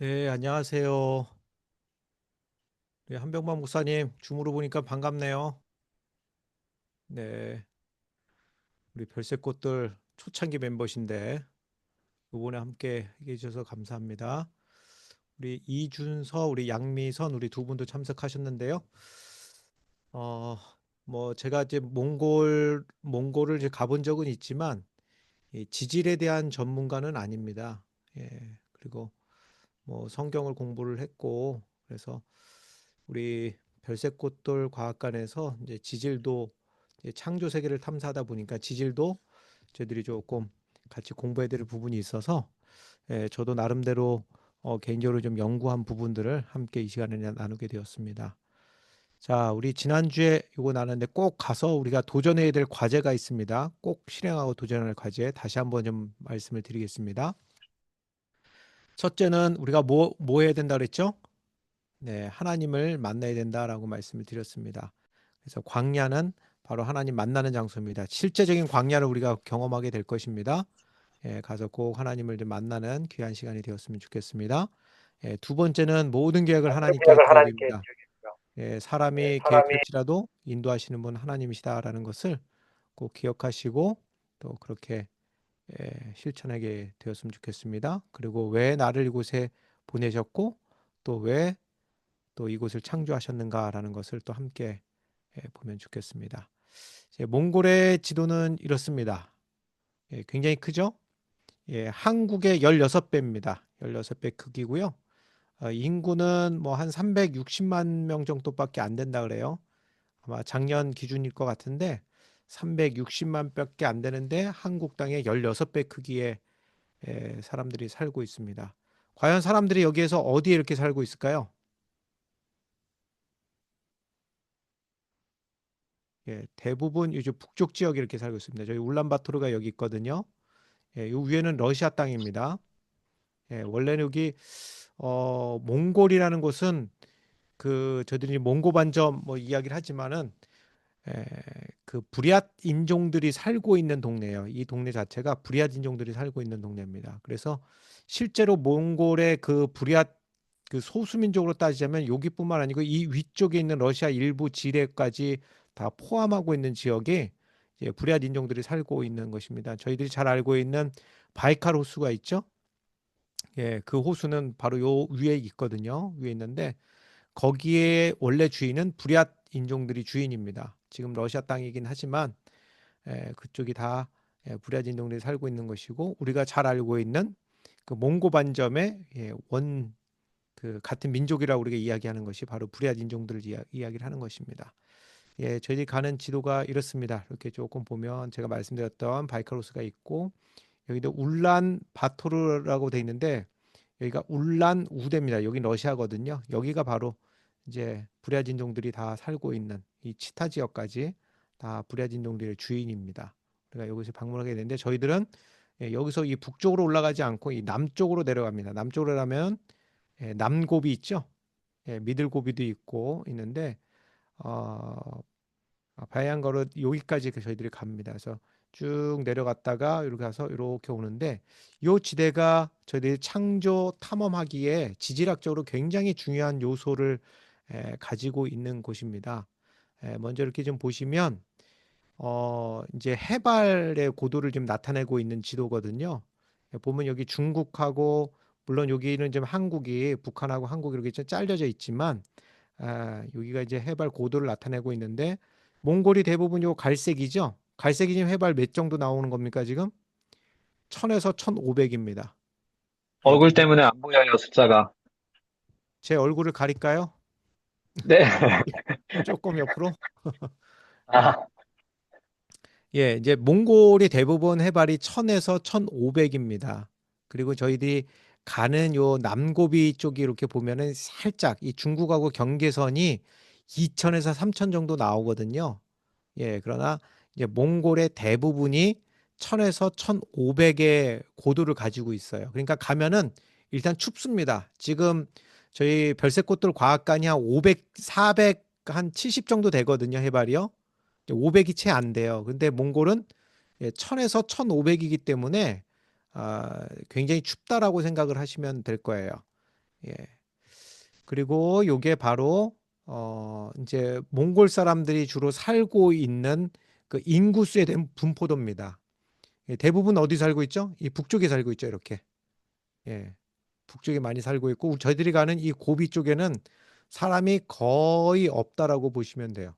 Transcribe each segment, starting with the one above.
네, 안녕하세요. 네, 한병만 목사님, 줌으로 보니까 반갑네요. 네, 우리 별세꽃들 초창기 멤버신데, 이번에 함께 해주셔서 감사합니다. 우리 이준서, 우리 양미선, 우리 두 분도 참석하셨는데요. 어, 뭐, 제가 이제 몽골을 이제 가본 적은 있지만, 이 지질에 대한 전문가는 아닙니다. 예, 그리고 뭐, 성경을 공부를 했고, 그래서 우리 별세꽃돌 과학관에서 이제 지질도 이제 창조 세계를 탐사하다 보니까 지질도 저희들이 조금 같이 공부해야 될 부분이 있어서 저도 나름대로 개인적으로 좀 연구한 부분들을 함께 이 시간에 나누게 되었습니다. 자, 우리 지난주에 이거 나눴는데 꼭 가서 우리가 도전해야 될 과제가 있습니다. 꼭 실행하고 도전할 과제 다시 한번 좀 말씀을 드리겠습니다. 첫째는 우리가 뭐 해야 된다 그랬죠? 네, 하나님을 만나야 된다라고 말씀을 드렸습니다. 그래서 광야는 바로 하나님 만나는 장소입니다. 실제적인 광야를 우리가 경험하게 될 것입니다. 가서 꼭 하나님을 좀 만나는 귀한 시간이 되었으면 좋겠습니다. 두 번째는 모든 계획을 모든 하나님께 계획을 하나님께 드려드립니다. 드리겠습니다. 사람이 사람이 계획할지라도 인도하시는 분 하나님이시다라는 것을 꼭 기억하시고 또 그렇게 실천하게 되었으면 좋겠습니다. 그리고 왜 나를 이곳에 보내셨고 또 또 이곳을 창조하셨는가라는 것을 또 함께 보면 좋겠습니다. 몽골의 지도는 이렇습니다. 굉장히 크죠? 한국의 16배입니다. 16배 크기고요. 인구는 뭐 한 360만 명 정도밖에 안 된다 그래요. 아마 작년 기준일 것 같은데 360만 밖에 안 되는데 한국 땅의 16배 크기의 사람들이 살고 있습니다. 과연 사람들이 여기에서 어디에 이렇게 살고 있을까요? 대부분 이제 북쪽 지역에 이렇게 살고 있습니다. 저희 울란바토르가 여기 있거든요. 이 위에는 러시아 땅입니다. 원래는 여기 몽골이라는 곳은 그 저들이 몽고반점 뭐 이야기를 하지만은 에, 그 부리앗 인종들이 살고 있는 동네예요. 이 동네 자체가 부리앗 인종들이 살고 있는 동네입니다. 그래서 실제로 몽골의 그 부리앗 그 소수민족으로 따지자면 여기뿐만 아니고 이 위쪽에 있는 러시아 일부 지대까지 다 포함하고 있는 지역에 이제 부리앗 인종들이 살고 있는 것입니다. 저희들이 잘 알고 있는 바이칼 호수가 있죠. 그 호수는 바로 요 위에 있거든요. 위에 있는데 거기에 원래 주인은 부리앗 인종들이 주인입니다. 지금 러시아 땅이긴 하지만 그쪽이 다 부리앗 인종들이 살고 있는 것이고 우리가 잘 알고 있는 그 몽고 반점의 원 그 같은 민족이라고 우리가 이야기하는 것이 바로 부리앗 인종들을 이야기를 하는 것입니다. 저희들이 가는 지도가 이렇습니다. 이렇게 조금 보면 제가 말씀드렸던 바이카로스가 있고 여기도 울란 바토르라고 돼 있는데 여기가 울란 우대입니다. 여기 러시아거든요. 여기가 바로 이제 부리앗 인종들이 다 살고 있는 이 치타 지역까지 다 부리앗 인종들의 주인입니다. 우리가 여기서 방문하게 되는데 저희들은 여기서 이 북쪽으로 올라가지 않고 이 남쪽으로 내려갑니다. 남쪽으로 가면 남고비 있죠. 미들고비도 있고 있는데 어, 바양거로 여기까지 저희들이 갑니다. 그래서 쭉 내려갔다가 이렇게 가서 이렇게 오는데 이 지대가 저희들이 창조 탐험하기에 지질학적으로 굉장히 중요한 요소를 가지고 있는 곳입니다. 먼저 이렇게 좀 보시면 이제 해발의 고도를 좀 나타내고 있는 지도거든요. 보면 여기 중국하고 물론 여기는 좀 한국이 북한하고 한국이 이렇게 좀 잘려져 있지만 여기가 이제 해발 고도를 나타내고 있는데 몽골이 대부분 요 갈색이죠. 갈색이 지금 해발 몇 정도 나오는 겁니까 지금? 1000에서 1500입니다. 얼굴 때문에 안 보여요, 숫자가. 제 얼굴을 가릴까요? 네. 조금 옆으로? 예. 아, 이제 몽골이 대부분 해발이 1000에서 1500입니다. 그리고 저희들이 가는 요 남고비 쪽이 이렇게 보면은 살짝 이 중국하고 경계선이 2000에서 3000 정도 나오거든요. 그러나 이제 몽골의 대부분이 1000에서 1500의 고도를 가지고 있어요. 그러니까 가면은 일단 춥습니다. 지금 저희 별세꽃돌 과학관이 한 500, 400, 한 70 정도 되거든요. 해발이요. 500이 채 안 돼요. 근데 몽골은 1000에서 1500이기 때문에 굉장히 춥다라고 생각을 하시면 될 거예요. 예. 그리고 요게 바로 이제 몽골 사람들이 주로 살고 있는 그 인구수에 대한 분포도입니다. 예, 대부분 어디 살고 있죠? 이 북쪽에 살고 있죠, 이렇게. 예. 북쪽에 많이 살고 있고 저희들이 가는 이 고비 쪽에는 사람이 거의 없다라고 보시면 돼요.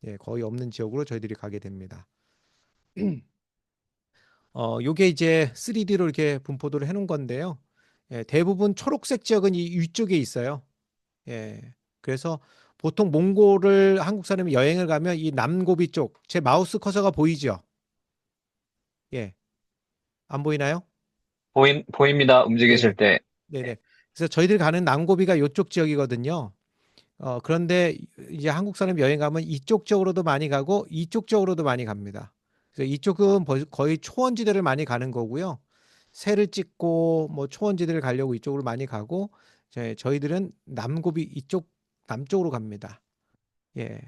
예, 거의 없는 지역으로 저희들이 가게 됩니다. 요게 이제 3D로 이렇게 분포도를 해놓은 건데요. 예, 대부분 초록색 지역은 이 위쪽에 있어요. 예. 그래서 보통 몽골을 한국 사람이 여행을 가면 이 남고비 쪽, 제 마우스 커서가 보이죠? 예. 안 보이나요? 보입니다. 움직이실 네네. 때. 네. 네네. 그래서 저희들 가는 남고비가 이쪽 지역이거든요. 그런데 이제 한국 사람 여행 가면 이쪽 쪽으로도 많이 가고 이쪽 쪽으로도 많이 갑니다. 그래서 이쪽은 거의 초원지대를 많이 가는 거고요. 새를 찍고 뭐 초원지대를 가려고 이쪽으로 많이 가고 저희들은 남고비 이쪽 남쪽으로 갑니다. 예.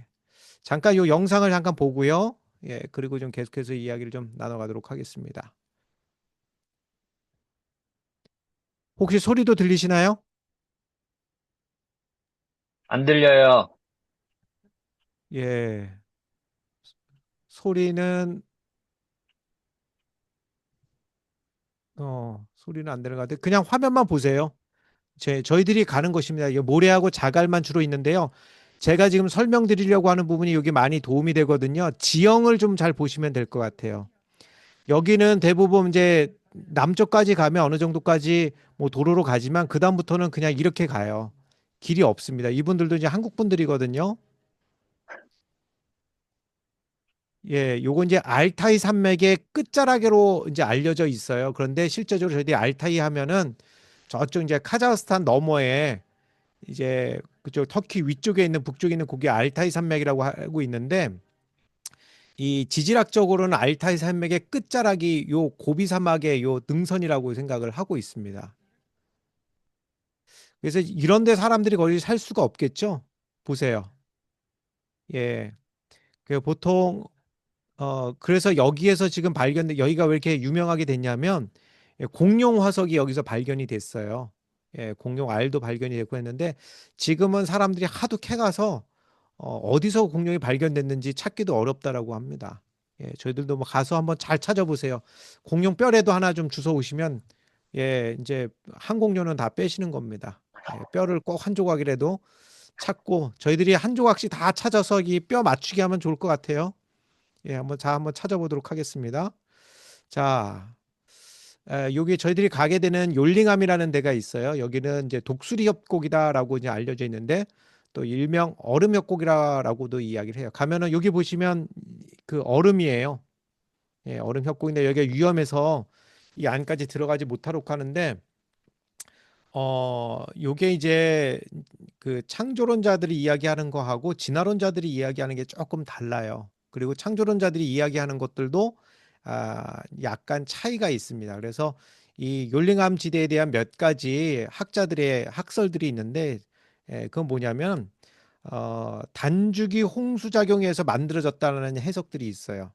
잠깐 요 영상을 잠깐 보고요. 예. 그리고 좀 계속해서 이야기를 좀 나눠가도록 하겠습니다. 혹시 소리도 들리시나요? 안 들려요. 예. 소리는 소리는 안 들어가는데 그냥 화면만 보세요. 저희들이 가는 곳입니다. 이 모래하고 자갈만 주로 있는데요. 제가 지금 설명드리려고 하는 부분이 여기 많이 도움이 되거든요. 지형을 좀 잘 보시면 될 것 같아요. 여기는 대부분 이제 남쪽까지 가면 어느 정도까지 뭐 도로로 가지만 그다음부터는 그냥 이렇게 가요. 길이 없습니다. 이분들도 이제 한국 분들이거든요. 예, 요거 이제 알타이 산맥의 끝자락으로 이제 알려져 있어요. 그런데 실제적으로 저희들이 알타이 하면은 저쪽 이제 카자흐스탄 너머에 이제 그쪽 터키 위쪽에 있는 북쪽에 있는 그게 알타이 산맥이라고 하고 있는데 이 지질학적으로는 알타이 산맥의 끝자락이 요 고비 사막의 요 능선이라고 생각을 하고 있습니다. 그래서 이런 데 사람들이 거의 살 수가 없겠죠? 보세요. 예. 그 보통 그래서 여기에서 지금 발견된 여기가 왜 이렇게 유명하게 됐냐면 예, 공룡 화석이 여기서 발견이 됐어요. 예, 공룡 알도 발견이 됐고 했는데 지금은 사람들이 하도 캐가서 어디서 공룡이 발견됐는지 찾기도 어렵다라고 합니다. 예, 저희들도 뭐 가서 한번 잘 찾아보세요. 공룡 뼈라도 하나 좀 주워 오시면 예, 이제 한 공룡은 다 빼시는 겁니다. 예, 뼈를 꼭 한 조각이라도 찾고 저희들이 한 조각씩 다 찾아서 이 뼈 맞추기 하면 좋을 것 같아요. 예, 한번 찾아보도록 하겠습니다. 자, 여기 저희들이 가게 되는 욜링암이라는 데가 있어요. 여기는 이제 독수리 협곡이다라고 이제 알려져 있는데 또 일명 얼음 협곡이라고도 이야기를 해요. 가면은 여기 보시면 그 얼음이에요. 예, 얼음 협곡인데 여기가 위험해서 이 안까지 들어가지 못하도록 하는데 요게 이제 그 창조론자들이 이야기하는 거하고 진화론자들이 이야기하는 게 조금 달라요. 그리고 창조론자들이 이야기하는 것들도 약간 차이가 있습니다. 그래서 이 욜링암 지대에 대한 몇 가지 학자들의 학설들이 있는데, 그건 뭐냐면 단주기 홍수작용에서 만들어졌다는 해석들이 있어요.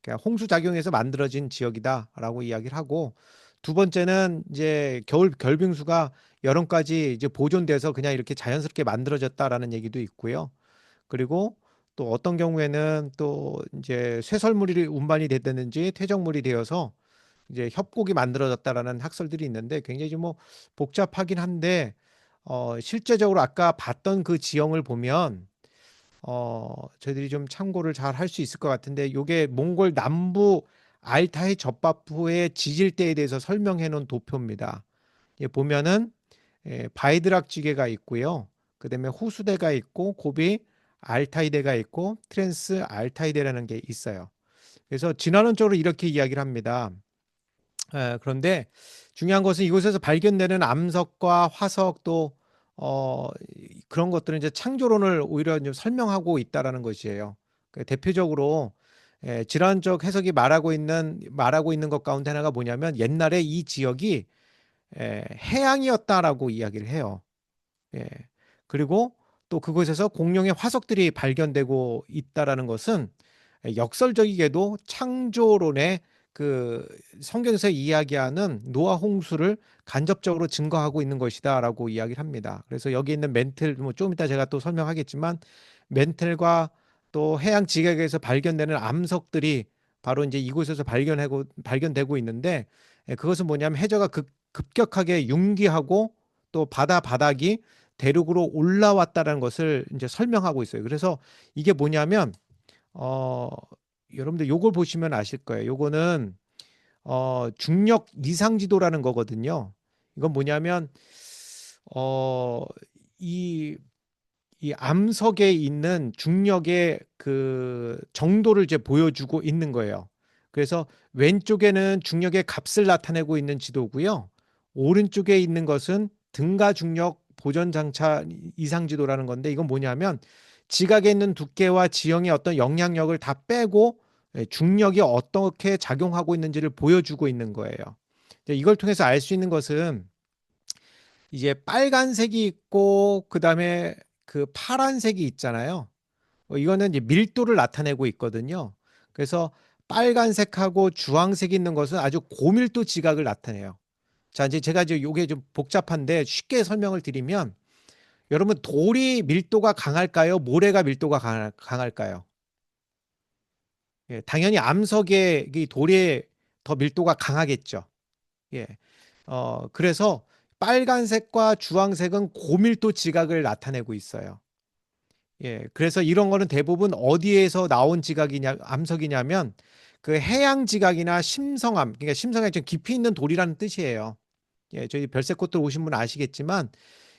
그러니까 홍수작용에서 만들어진 지역이다라고 이야기를 하고, 두 번째는 이제 겨울 결빙수가 여름까지 이제 보존돼서 그냥 이렇게 자연스럽게 만들어졌다라는 얘기도 있고요. 그리고 또 어떤 경우에는 또 이제 쇠설물이 운반이 됐다든지 퇴적물이 되어서 이제 협곡이 만들어졌다라는 학설들이 있는데 굉장히 좀 뭐 복잡하긴 한데 실제적으로 아까 봤던 그 지형을 보면 저희들이 좀 참고를 잘 할 수 있을 것 같은데 요게 몽골 남부 알타이 접밥부의 지질대에 대해서 설명해 놓은 도표입니다. 예, 보면은 바이드락 지게가 있고요. 그다음에 호수대가 있고 고비 알타이대가 있고 트랜스 알타이대라는 게 있어요. 그래서 진화론적으로 이렇게 이야기를 합니다. 그런데 중요한 것은 이곳에서 발견되는 암석과 화석 또 그런 것들은 이제 창조론을 오히려 좀 설명하고 있다라는 것이에요. 대표적으로 질환적 해석이 말하고 있는 것 가운데 하나가 뭐냐면 옛날에 이 지역이 해양이었다라고 이야기를 해요. 예. 그리고 또 그곳에서 공룡의 화석들이 발견되고 있다라는 것은 역설적이게도 창조론의 그 성경에서 이야기하는 노아 홍수를 간접적으로 증거하고 있는 것이다라고 이야기를 합니다. 그래서 여기 있는 멘틀 뭐 좀 이따 제가 또 설명하겠지만 멘틀과 또 해양 지각에서 발견되는 암석들이 바로 이제 이곳에서 발견되고 있는데 그것은 뭐냐면 해저가 급격하게 융기하고 또 바다 바닥이 대륙으로 올라왔다는 것을 이제 설명하고 있어요. 그래서 이게 뭐냐면 어 여러분들 요걸 보시면 아실 거예요. 요거는 중력 이상 지도라는 거거든요. 이건 뭐냐면 어 이 이 암석에 있는 중력의 그 정도를 이제 보여주고 있는 거예요. 그래서 왼쪽에는 중력의 값을 나타내고 있는 지도고요. 오른쪽에 있는 것은 등가 중력 보전 장차 이상 지도라는 건데 이건 뭐냐면 지각에 있는 두께와 지형의 어떤 영향력을 다 빼고 중력이 어떻게 작용하고 있는지를 보여주고 있는 거예요. 이걸 통해서 알 수 있는 것은 이제 빨간색이 있고 그다음에 그 파란색이 있잖아요. 이거는 이제 밀도를 나타내고 있거든요. 그래서 빨간색하고 주황색이 있는 것은 아주 고밀도 지각을 나타내요. 자, 이제 제가 이제 요게 좀 복잡한데 쉽게 설명을 드리면 여러분 돌이 밀도가 강할까요? 모래가 밀도가 강할까요? 예, 당연히 암석의 이 돌에 더 밀도가 강하겠죠. 예. 그래서 빨간색과 주황색은 고밀도 지각을 나타내고 있어요. 예. 그래서 이런 거는 대부분 어디에서 나온 암석이냐면 그 해양 지각이나 심성암, 그러니까 심성암이 좀 깊이 있는 돌이라는 뜻이에요. 예, 저희 별세코트 오신 분 아시겠지만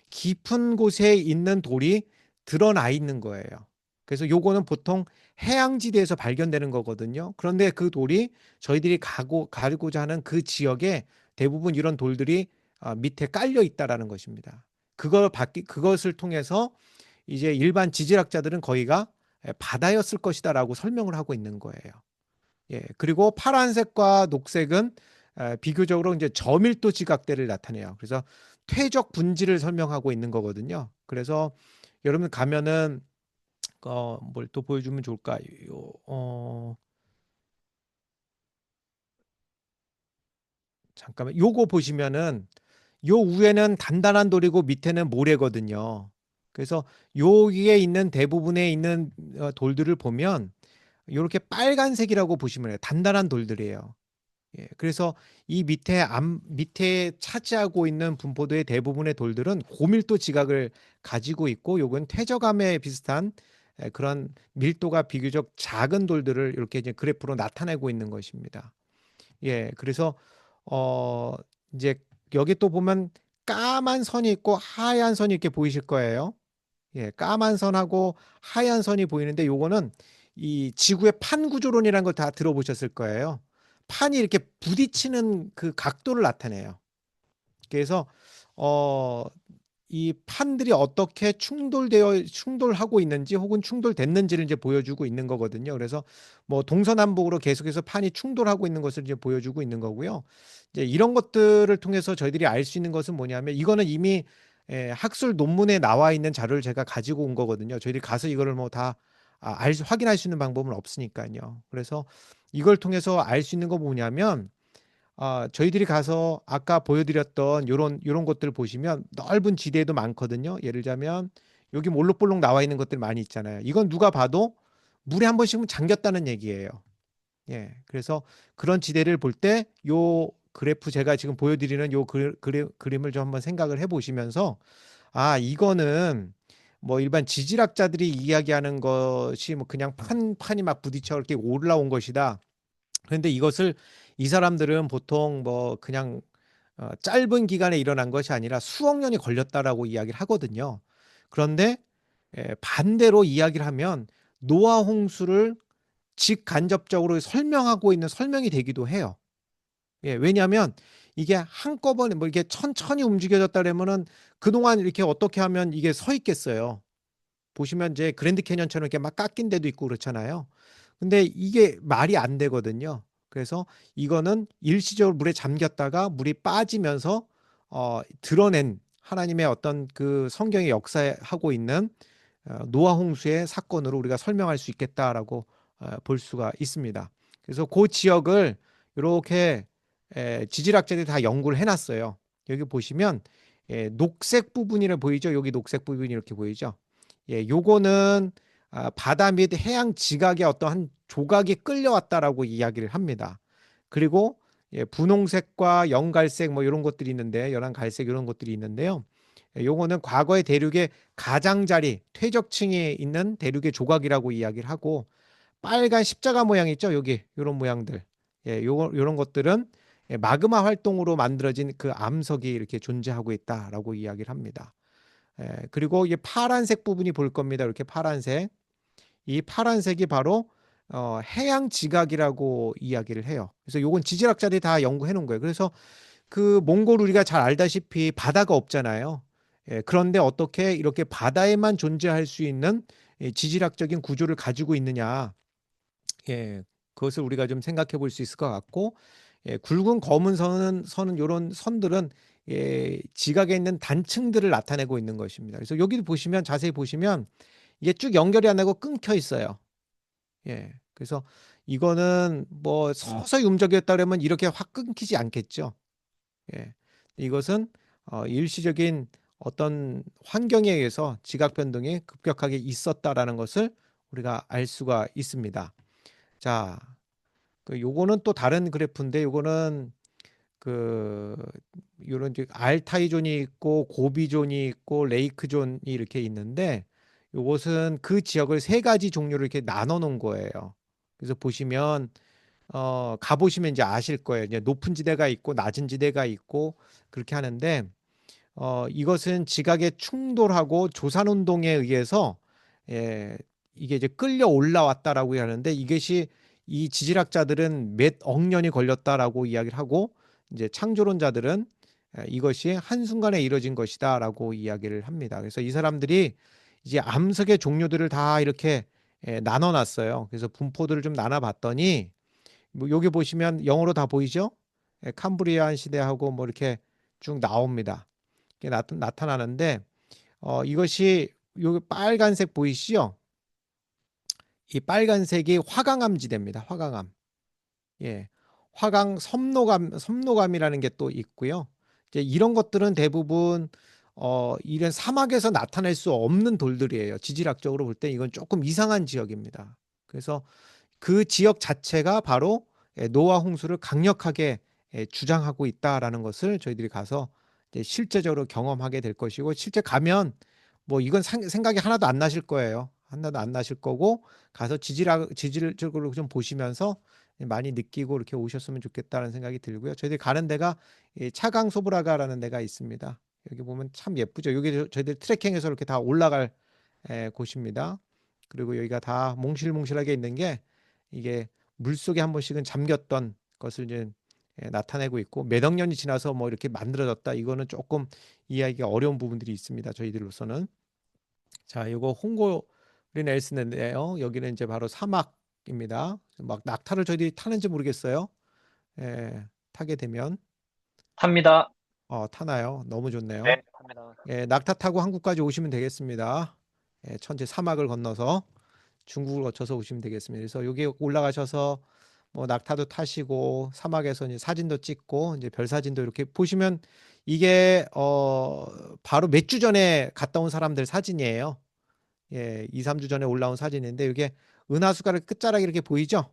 깊은 곳에 있는 돌이 드러나 있는 거예요. 그래서 요거는 보통 해양지대에서 발견되는 거거든요. 그런데 그 돌이 저희들이 가고자 하는 그 지역에 대부분 이런 돌들이 밑에 깔려 있다라는 것입니다. 그것을 통해서 이제 일반 지질학자들은 거기가 바다였을 것이다라고 설명을 하고 있는 거예요. 예, 그리고 파란색과 녹색은 비교적으로 이제 저밀도 지각대를 나타내요. 그래서 퇴적 분지를 설명하고 있는 거거든요. 그래서 여러분 가면은 뭘 또 보여주면 좋을까요? 잠깐만. 요거 보시면은 요 위에는 단단한 돌이고 밑에는 모래거든요. 그래서 여기에 있는 대부분에 있는 돌들을 보면 이렇게 빨간색이라고 보시면 해요. 단단한 돌들이에요. 예, 그래서 이 밑에 차지하고 있는 분포도의 대부분의 돌들은 고밀도 지각을 가지고 있고 요건 퇴적암에 비슷한 그런 밀도가 비교적 작은 돌들을 이렇게 이제 그래프로 나타내고 있는 것입니다. 예, 그래서 어 이제 여기 또 보면 까만 선이 있고 하얀 선이 이렇게 보이실 거예요. 예, 까만 선하고 하얀 선이 보이는데 요거는 이 지구의 판 구조론이라는 걸 다 들어보셨을 거예요. 판이 이렇게 부딪히는 그 각도를 나타내요. 그래서 어, 이 판들이 어떻게 충돌하고 있는지 혹은 충돌됐는지를 이제 보여주고 있는 거거든요. 그래서 뭐 동서남북으로 계속해서 판이 충돌하고 있는 것을 이제 보여주고 있는 거고요. 이제 이런 것들을 통해서 저희들이 알 수 있는 것은 뭐냐면 이거는 이미 학술 논문에 나와 있는 자료를 제가 가지고 온 거거든요. 저희들이 가서 이거를 뭐 다 확인할 수 있는 방법은 없으니까요. 그래서 이걸 통해서 알 수 있는 거 뭐냐면 저희들이 가서 아까 보여드렸던 요런 것들을 보시면 넓은 지대도 많거든요. 예를 들자면 여기 몰록볼록 나와 있는 것들 많이 있잖아요. 이건 누가 봐도 물에 한 번씩은 잠겼다는 얘기예요. 예. 그래서 그런 지대를 볼 때 요 그래프 제가 지금 보여드리는 요 그림을 좀 한번 생각을 해 보시면서 이거는 뭐 일반 지질학자들이 이야기하는 것이 뭐 그냥 판이 막 부딪혀 이렇게 올라온 것이다. 그런데 이것을 이 사람들은 보통 뭐 그냥 짧은 기간에 일어난 것이 아니라 수억 년이 걸렸다라고 이야기를 하거든요. 그런데 반대로 이야기를 하면 노아 홍수를 직간접적으로 설명하고 있는 설명이 되기도 해요. 예, 왜냐하면 이게 한꺼번에 뭐 이렇게 천천히 움직여졌다 그러면은 그동안 이렇게 어떻게 하면 이게 서 있겠어요. 보시면 이제 그랜드 캐년처럼 이렇게 막 깎인 데도 있고 그렇잖아요. 근데 이게 말이 안 되거든요. 그래서 이거는 일시적으로 물에 잠겼다가 물이 빠지면서 드러낸 하나님의 어떤 그 성경의 역사하고 있는 노아 홍수의 사건으로 우리가 설명할 수 있겠다라고 볼 수가 있습니다. 그래서 그 지역을 이렇게 지질학자들이 다 연구를 해놨어요. 여기 보시면 녹색 부분이 보이죠? 여기 녹색 부분이 이렇게 보이죠? 요거는 바다 및 해양 지각의 어떤 한 조각이 끌려왔다라고 이야기를 합니다. 그리고 분홍색과 연갈색 뭐 이런 것들이 있는데 연한 갈색 이런 것들이 있는데요. 요거는 과거의 대륙의 가장자리 퇴적층에 있는 대륙의 조각이라고 이야기를 하고 빨간 십자가 모양 있죠? 여기 이런 모양들. 요런 것들은 마그마 활동으로 만들어진 그 암석이 이렇게 존재하고 있다라고 이야기를 합니다. 그리고 이 파란색 부분이 볼 겁니다. 이렇게 파란색. 이 파란색이 바로 해양 지각이라고 이야기를 해요. 그래서 요건 지질학자들이 다 연구해 놓은 거예요. 그래서 그 몽골 우리가 잘 알다시피 바다가 없잖아요. 그런데 어떻게 이렇게 바다에만 존재할 수 있는 지질학적인 구조를 가지고 있느냐. 그것을 우리가 좀 생각해 볼 수 있을 것 같고, 굵은 검은 선은 이런 선들은 지각에 있는 단층들을 나타내고 있는 것입니다. 그래서 여기도 보시면 자세히 보시면 이게 쭉 연결이 안 되고 끊겨 있어요. 그래서 이거는 뭐 서서히 움직였다 그러면 이렇게 확 끊기지 않겠죠. 이것은 일시적인 어떤 환경에 의해서 지각 변동이 급격하게 있었다라는 것을 우리가 알 수가 있습니다. 자, 요거는 또 다른 그래프인데 요거는 그 요런 이제 알타이 존이 있고 고비 존이 있고 레이크 존이 이렇게 있는데 요것은 그 지역을 세 가지 종류로 이렇게 나눠 놓은 거예요. 그래서 보시면 가보시면 이제 아실 거예요. 이제 높은 지대가 있고 낮은 지대가 있고 그렇게 하는데 이것은 지각의 충돌하고 조산 운동에 의해서 이게 이제 끌려 올라왔다라고 하는데 이것이 이 지질학자들은 몇 억 년이 걸렸다라고 이야기를 하고 이제 창조론자들은 이것이 한순간에 이루어진 것이다라고 이야기를 합니다. 그래서 이 사람들이 이제 암석의 종류들을 다 이렇게 나눠 놨어요. 그래서 분포들을 좀 나눠 봤더니 뭐 여기 보시면 영어로 다 보이죠? 캄브리안 시대하고 뭐 이렇게 쭉 나옵니다. 이게 나타나는데 이것이 요 빨간색 보이시죠? 이 빨간색이 화강암 지대입니다. 화강암. 화강 섬노감이라는 게 또 있고요. 이제 이런 것들은 대부분 이런 사막에서 나타낼 수 없는 돌들이에요. 지질학적으로 볼 때 이건 조금 이상한 지역입니다. 그래서 그 지역 자체가 바로 노아 홍수를 강력하게 주장하고 있다라는 것을 저희들이 가서 이제 실제적으로 경험하게 될 것이고 실제 가면 뭐 이건 생각이 하나도 안 나실 거예요. 하나도 안 나실 거고 가서 지질적으로 좀 보시면서 많이 느끼고 이렇게 오셨으면 좋겠다는 생각이 들고요. 저희들이 가는 데가 차강소브라가라는 데가 있습니다. 여기 보면 참 예쁘죠. 여기 저희들 트레킹해서 이렇게 다 올라갈 곳입니다. 그리고 여기가 다 몽실몽실하게 있는 게 이게 물속에 한 번씩은 잠겼던 것을 이제 나타내고 있고 몇억 년이 지나서 뭐 이렇게 만들어졌다. 이거는 조금 이해하기가 어려운 부분들이 있습니다. 저희들로서는. 자, 이거 홍고린 엘스인데요. 여기는 이제 바로 사막입니다. 막 낙타를 저희들이 타는지 모르겠어요. 타게 되면 탑니다. 타나요? 너무 좋네요. 네, 탑니다. 낙타 타고 한국까지 오시면 되겠습니다. 천재 사막을 건너서 중국을 거쳐서 오시면 되겠습니다. 그래서 여기 올라가셔서 뭐 낙타도 타시고 사막에서 이제 사진도 찍고 이제 별 사진도 이렇게 보시면 이게 바로 몇 주 전에 갔다 온 사람들 사진이에요. 2, 3주 전에 올라온 사진인데 이게 은하수가 끝자락이 이렇게 보이죠?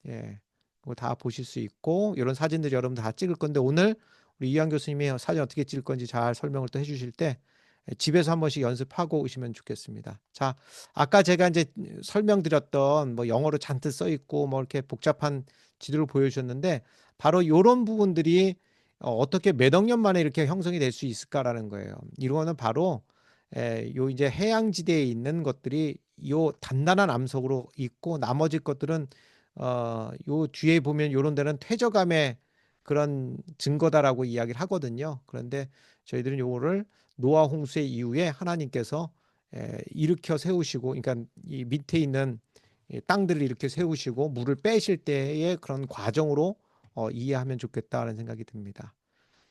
그거 다 보실 수 있고 이런 사진들 여러분들 다 찍을 건데 오늘 우리 이한 교수님이 사진 어떻게 찍을 건지 잘 설명을 또 해주실 때 집에서 한 번씩 연습하고 오시면 좋겠습니다. 자, 아까 제가 이제 설명드렸던 뭐 영어로 잔뜩 써 있고 뭐 이렇게 복잡한 지도를 보여주셨는데 바로 이런 부분들이 어떻게 몇 억 년 만에 이렇게 형성이 될 수 있을까라는 거예요. 이거는 바로 요 이제 해양지대에 있는 것들이 요 단단한 암석으로 있고 나머지 것들은 요 뒤에 보면 요런 데는 퇴적암의 그런 증거다라고 이야기를 하거든요. 그런데 저희들은 요거를 노아 홍수의 이후에 하나님께서 일으켜 세우시고 그러니까 이 밑에 있는 이 땅들을 이렇게 세우시고 물을 빼실 때의 그런 과정으로 이해하면 좋겠다는 생각이 듭니다.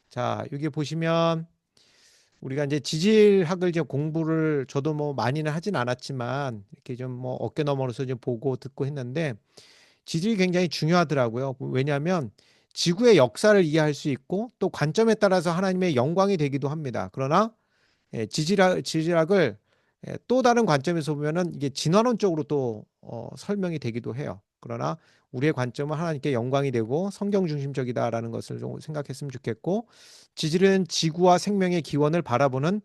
자, 여기 보시면 우리가 이제 지질학을 이제 공부를 저도 뭐 많이는 하진 않았지만 이렇게 좀 뭐 어깨 너머로서 이제 보고 듣고 했는데 지질이 굉장히 중요하더라고요. 왜냐하면 지구의 역사를 이해할 수 있고 또 관점에 따라서 하나님의 영광이 되기도 합니다. 그러나 지질학을 또 다른 관점에서 보면은 이게 진화론적으로 또 설명이 되기도 해요. 그러나 우리의 관점은 하나님께 영광이 되고 성경 중심적이다라는 것을 좀 생각했으면 좋겠고, 지질은 지구와 생명의 기원을 바라보는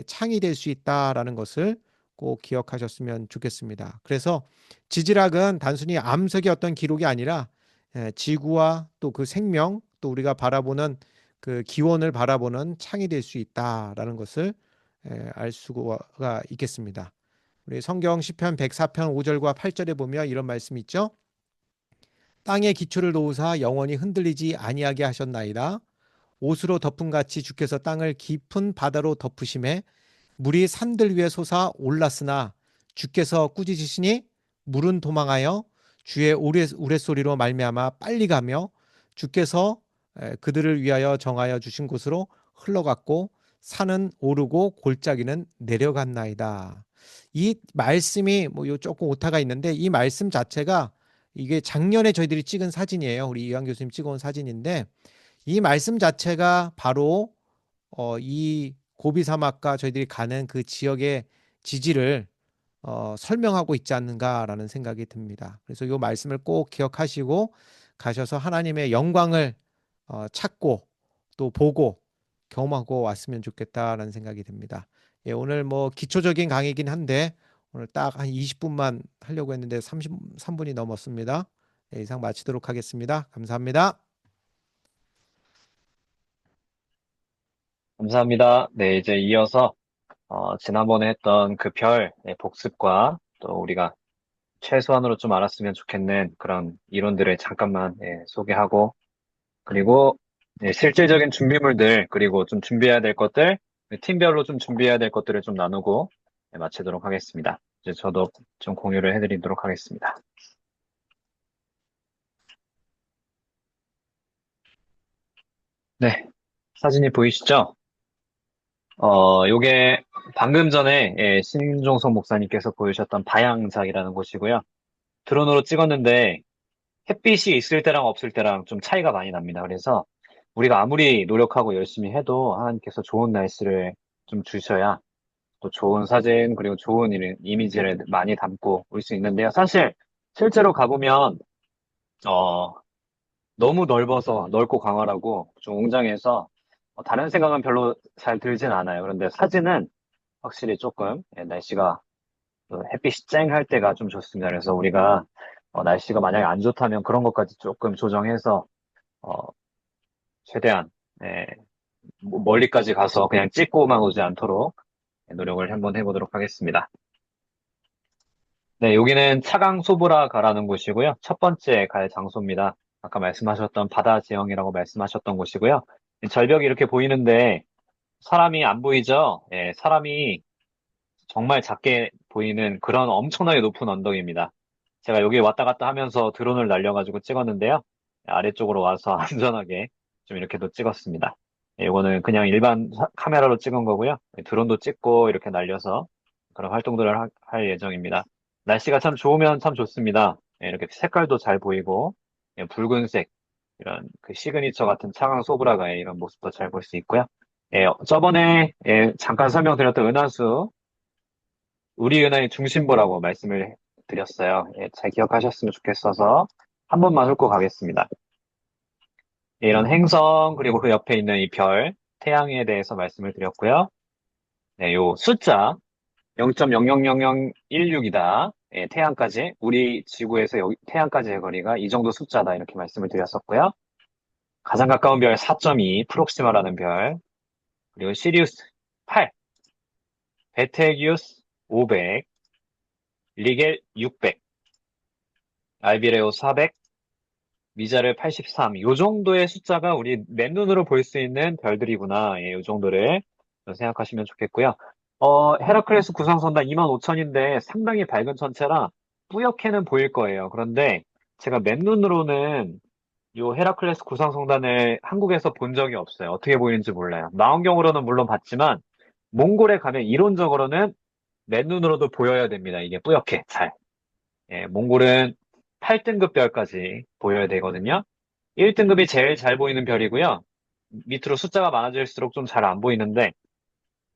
창이 될 수 있다라는 것을 꼭 기억하셨으면 좋겠습니다. 그래서 지질학은 단순히 암석의 어떤 기록이 아니라 지구와 또 그 생명, 또 우리가 바라보는 그 기원을 바라보는 창이 될 수 있다라는 것을 알 수가 있겠습니다. 우리 성경 시편 104편 5절과 8절에 보면 이런 말씀이 있죠. 땅의 기초를 놓으사 영원히 흔들리지 아니하게 하셨나이다. 옷으로 덮은 같이 주께서 땅을 깊은 바다로 덮으심에 물이 산들 위에 솟아 올랐으나 주께서 꾸짖으시니 물은 도망하여 주의 우레소리로 말미암아 빨리 가며 주께서 그들을 위하여 정하여 주신 곳으로 흘러갔고 산은 오르고 골짜기는 내려갔나이다. 이 말씀이 요 조금 오타가 있는데 이 말씀 자체가 이게 작년에 저희들이 찍은 사진이에요. 우리 이완 교수님 찍어온 사진인데 이 말씀 자체가 바로 이 고비 사막과 저희들이 가는 그 지역의 지지를 설명하고 있지 않는가라는 생각이 듭니다. 그래서 이 말씀을 꼭 기억하시고 가셔서 하나님의 영광을 찾고 또 보고 경험하고 왔으면 좋겠다라는 생각이 듭니다. 예, 오늘 뭐 기초적인 강의이긴 한데 오늘 딱 한 20분만 하려고 했는데 33분이 넘었습니다. 예, 이상 마치도록 하겠습니다. 감사합니다. 감사합니다. 네, 이제 이어서 지난번에 했던 그 별 복습과 또 우리가 최소한으로 좀 알았으면 좋겠는 그런 이론들을 잠깐만 소개하고, 그리고 실질적인 준비물들, 그리고 좀 준비해야 될 것들, 팀별로 좀 준비해야 될 것들을 좀 나누고 마치도록 하겠습니다. 이제 저도 좀 공유를 해드리도록 하겠습니다. 네, 사진이 보이시죠? 요게 방금 전에 신종석 목사님께서 보여주셨던 바양작이라는 곳이고요. 드론으로 찍었는데 햇빛이 있을 때랑 없을 때랑 좀 차이가 많이 납니다. 그래서 우리가 아무리 노력하고 열심히 해도 하나님께서 좋은 날씨를 좀 주셔야 또 좋은 사진 그리고 좋은 이미지를 많이 담고 올 수 있는데요. 사실 실제로 가보면 어, 너무 넓어서 넓고 광활하고 좀 웅장해서 다른 생각은 별로 잘 들진 않아요. 그런데 사진은 확실히 조금 날씨가 햇빛이 쨍할 때가 좀 좋습니다. 그래서 우리가 날씨가 만약에 안 좋다면 그런 것까지 조금 조정해서 어, 최대한 예, 멀리까지 가서 그냥 찍고만 오지 않도록 노력을 한번 해보도록 하겠습니다. 네, 여기는 차강소브라가라는 곳이고요. 첫 번째 갈 장소입니다. 아까 말씀하셨던 바다 지형이라고 말씀하셨던 곳이고요. 절벽이 이렇게 보이는데 사람이 안 보이죠? 예, 사람이 정말 작게 보이는 그런 엄청나게 높은 언덕입니다. 제가 여기 왔다 갔다 하면서 드론을 날려가지고 찍었는데요. 아래쪽으로 와서 안전하게 좀 이렇게도 찍었습니다. 이거는 그냥 일반 카메라로 찍은 거고요. 드론도 찍고 이렇게 날려서 그런 활동들을 할 예정입니다. 날씨가 참 좋으면 참 좋습니다. 이렇게 색깔도 잘 보이고 붉은색 이런 그 시그니처 같은 차강 소브라가의 이런 모습도 잘 볼 수 있고요. 저번에 잠깐 설명드렸던 은하수 우리 은하의 중심부라고 말씀을 드렸어요. 잘 기억하셨으면 좋겠어서 한 번만 훑고 가겠습니다. 이런 행성 그리고 그 옆에 있는 이 별, 태양에 대해서 말씀을 드렸고요. 네, 요 숫자 0.000016이다. 태양까지 우리 지구에서 여기 태양까지의 거리가 이 정도 숫자다 이렇게 말씀을 드렸었고요. 가장 가까운 별 4.2 프록시마라는 별, 그리고 시리우스 8, 베텔기우스 500, 리겔 600, 알비레오 400, 미자르 83. 요 정도의 숫자가 우리 맨눈으로 볼 수 있는 별들이구나. 요 정도를 생각하시면 좋겠고요. 헤라클레스 구성선단 25,000인데 상당히 밝은 천체라 뿌옇게는 보일 거예요. 그런데 제가 맨눈으로는 요 헤라클레스 구성성단을 한국에서 본 적이 없어요. 어떻게 보이는지 몰라요. 망원경으로는 물론 봤지만 몽골에 가면 이론적으로는 맨눈으로도 보여야 됩니다. 이게 뿌옇게 잘. 몽골은 8등급 별까지 보여야 되거든요. 1등급이 제일 잘 보이는 별이고요. 밑으로 숫자가 많아질수록 좀 잘 안 보이는데,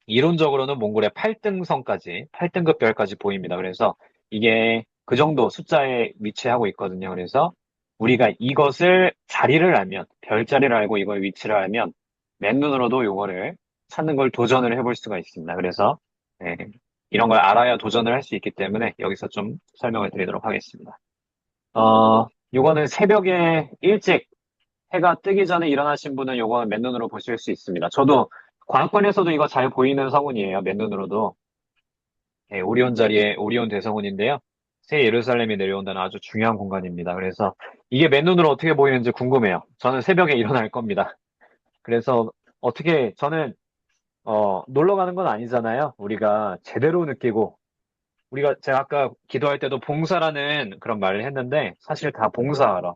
이론적으로는 몽골의 8등성까지, 8등급 별까지 보입니다. 그래서 이게 그 정도 숫자에 위치하고 있거든요. 그래서 우리가 이것을 자리를 알면, 별자리를 알고 이걸 위치를 알면, 맨눈으로도 이거를 찾는 걸 도전을 해볼 수가 있습니다. 그래서 예, 이런 걸 알아야 도전을 할 수 있기 때문에 여기서 좀 설명을 드리도록 하겠습니다. 요거는 새벽에 일찍 해가 뜨기 전에 일어나신 분은 요거 맨눈으로 보실 수 있습니다. 저도 관건에서도 이거 잘 보이는 성운이에요. 맨눈으로도. 예, 오리온 자리에 오리온 대성운인데요. 새 예루살렘이 내려온다는 아주 중요한 공간입니다. 그래서 이게 맨눈으로 어떻게 보이는지 궁금해요. 저는 새벽에 일어날 겁니다. 그래서 어떻게 저는 놀러 가는 건 아니잖아요. 우리가 제대로 느끼고 우리가 제가 아까 기도할 때도 봉사라는 그런 말을 했는데 사실 다 봉사하러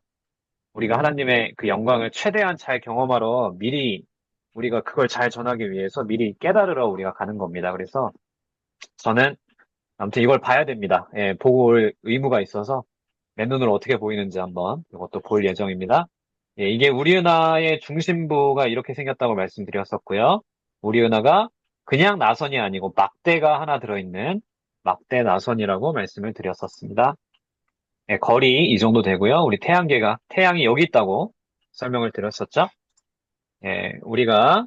우리가 하나님의 그 영광을 최대한 잘 경험하러 미리 우리가 그걸 잘 전하기 위해서 미리 깨달으러 우리가 가는 겁니다. 그래서 저는 아무튼 이걸 봐야 됩니다. 예, 보고 올 의무가 있어서 맨눈으로 어떻게 보이는지 한번 이것도 볼 예정입니다. 예, 이게 우리 은하의 중심부가 이렇게 생겼다고 말씀드렸었고요. 우리 은하가 그냥 나선이 아니고 막대가 하나 들어있는 막대 나선이라고 말씀을 드렸었습니다. 예, 거리 이 정도 되고요. 우리 태양이 여기 있다고 설명을 드렸었죠. 예, 우리가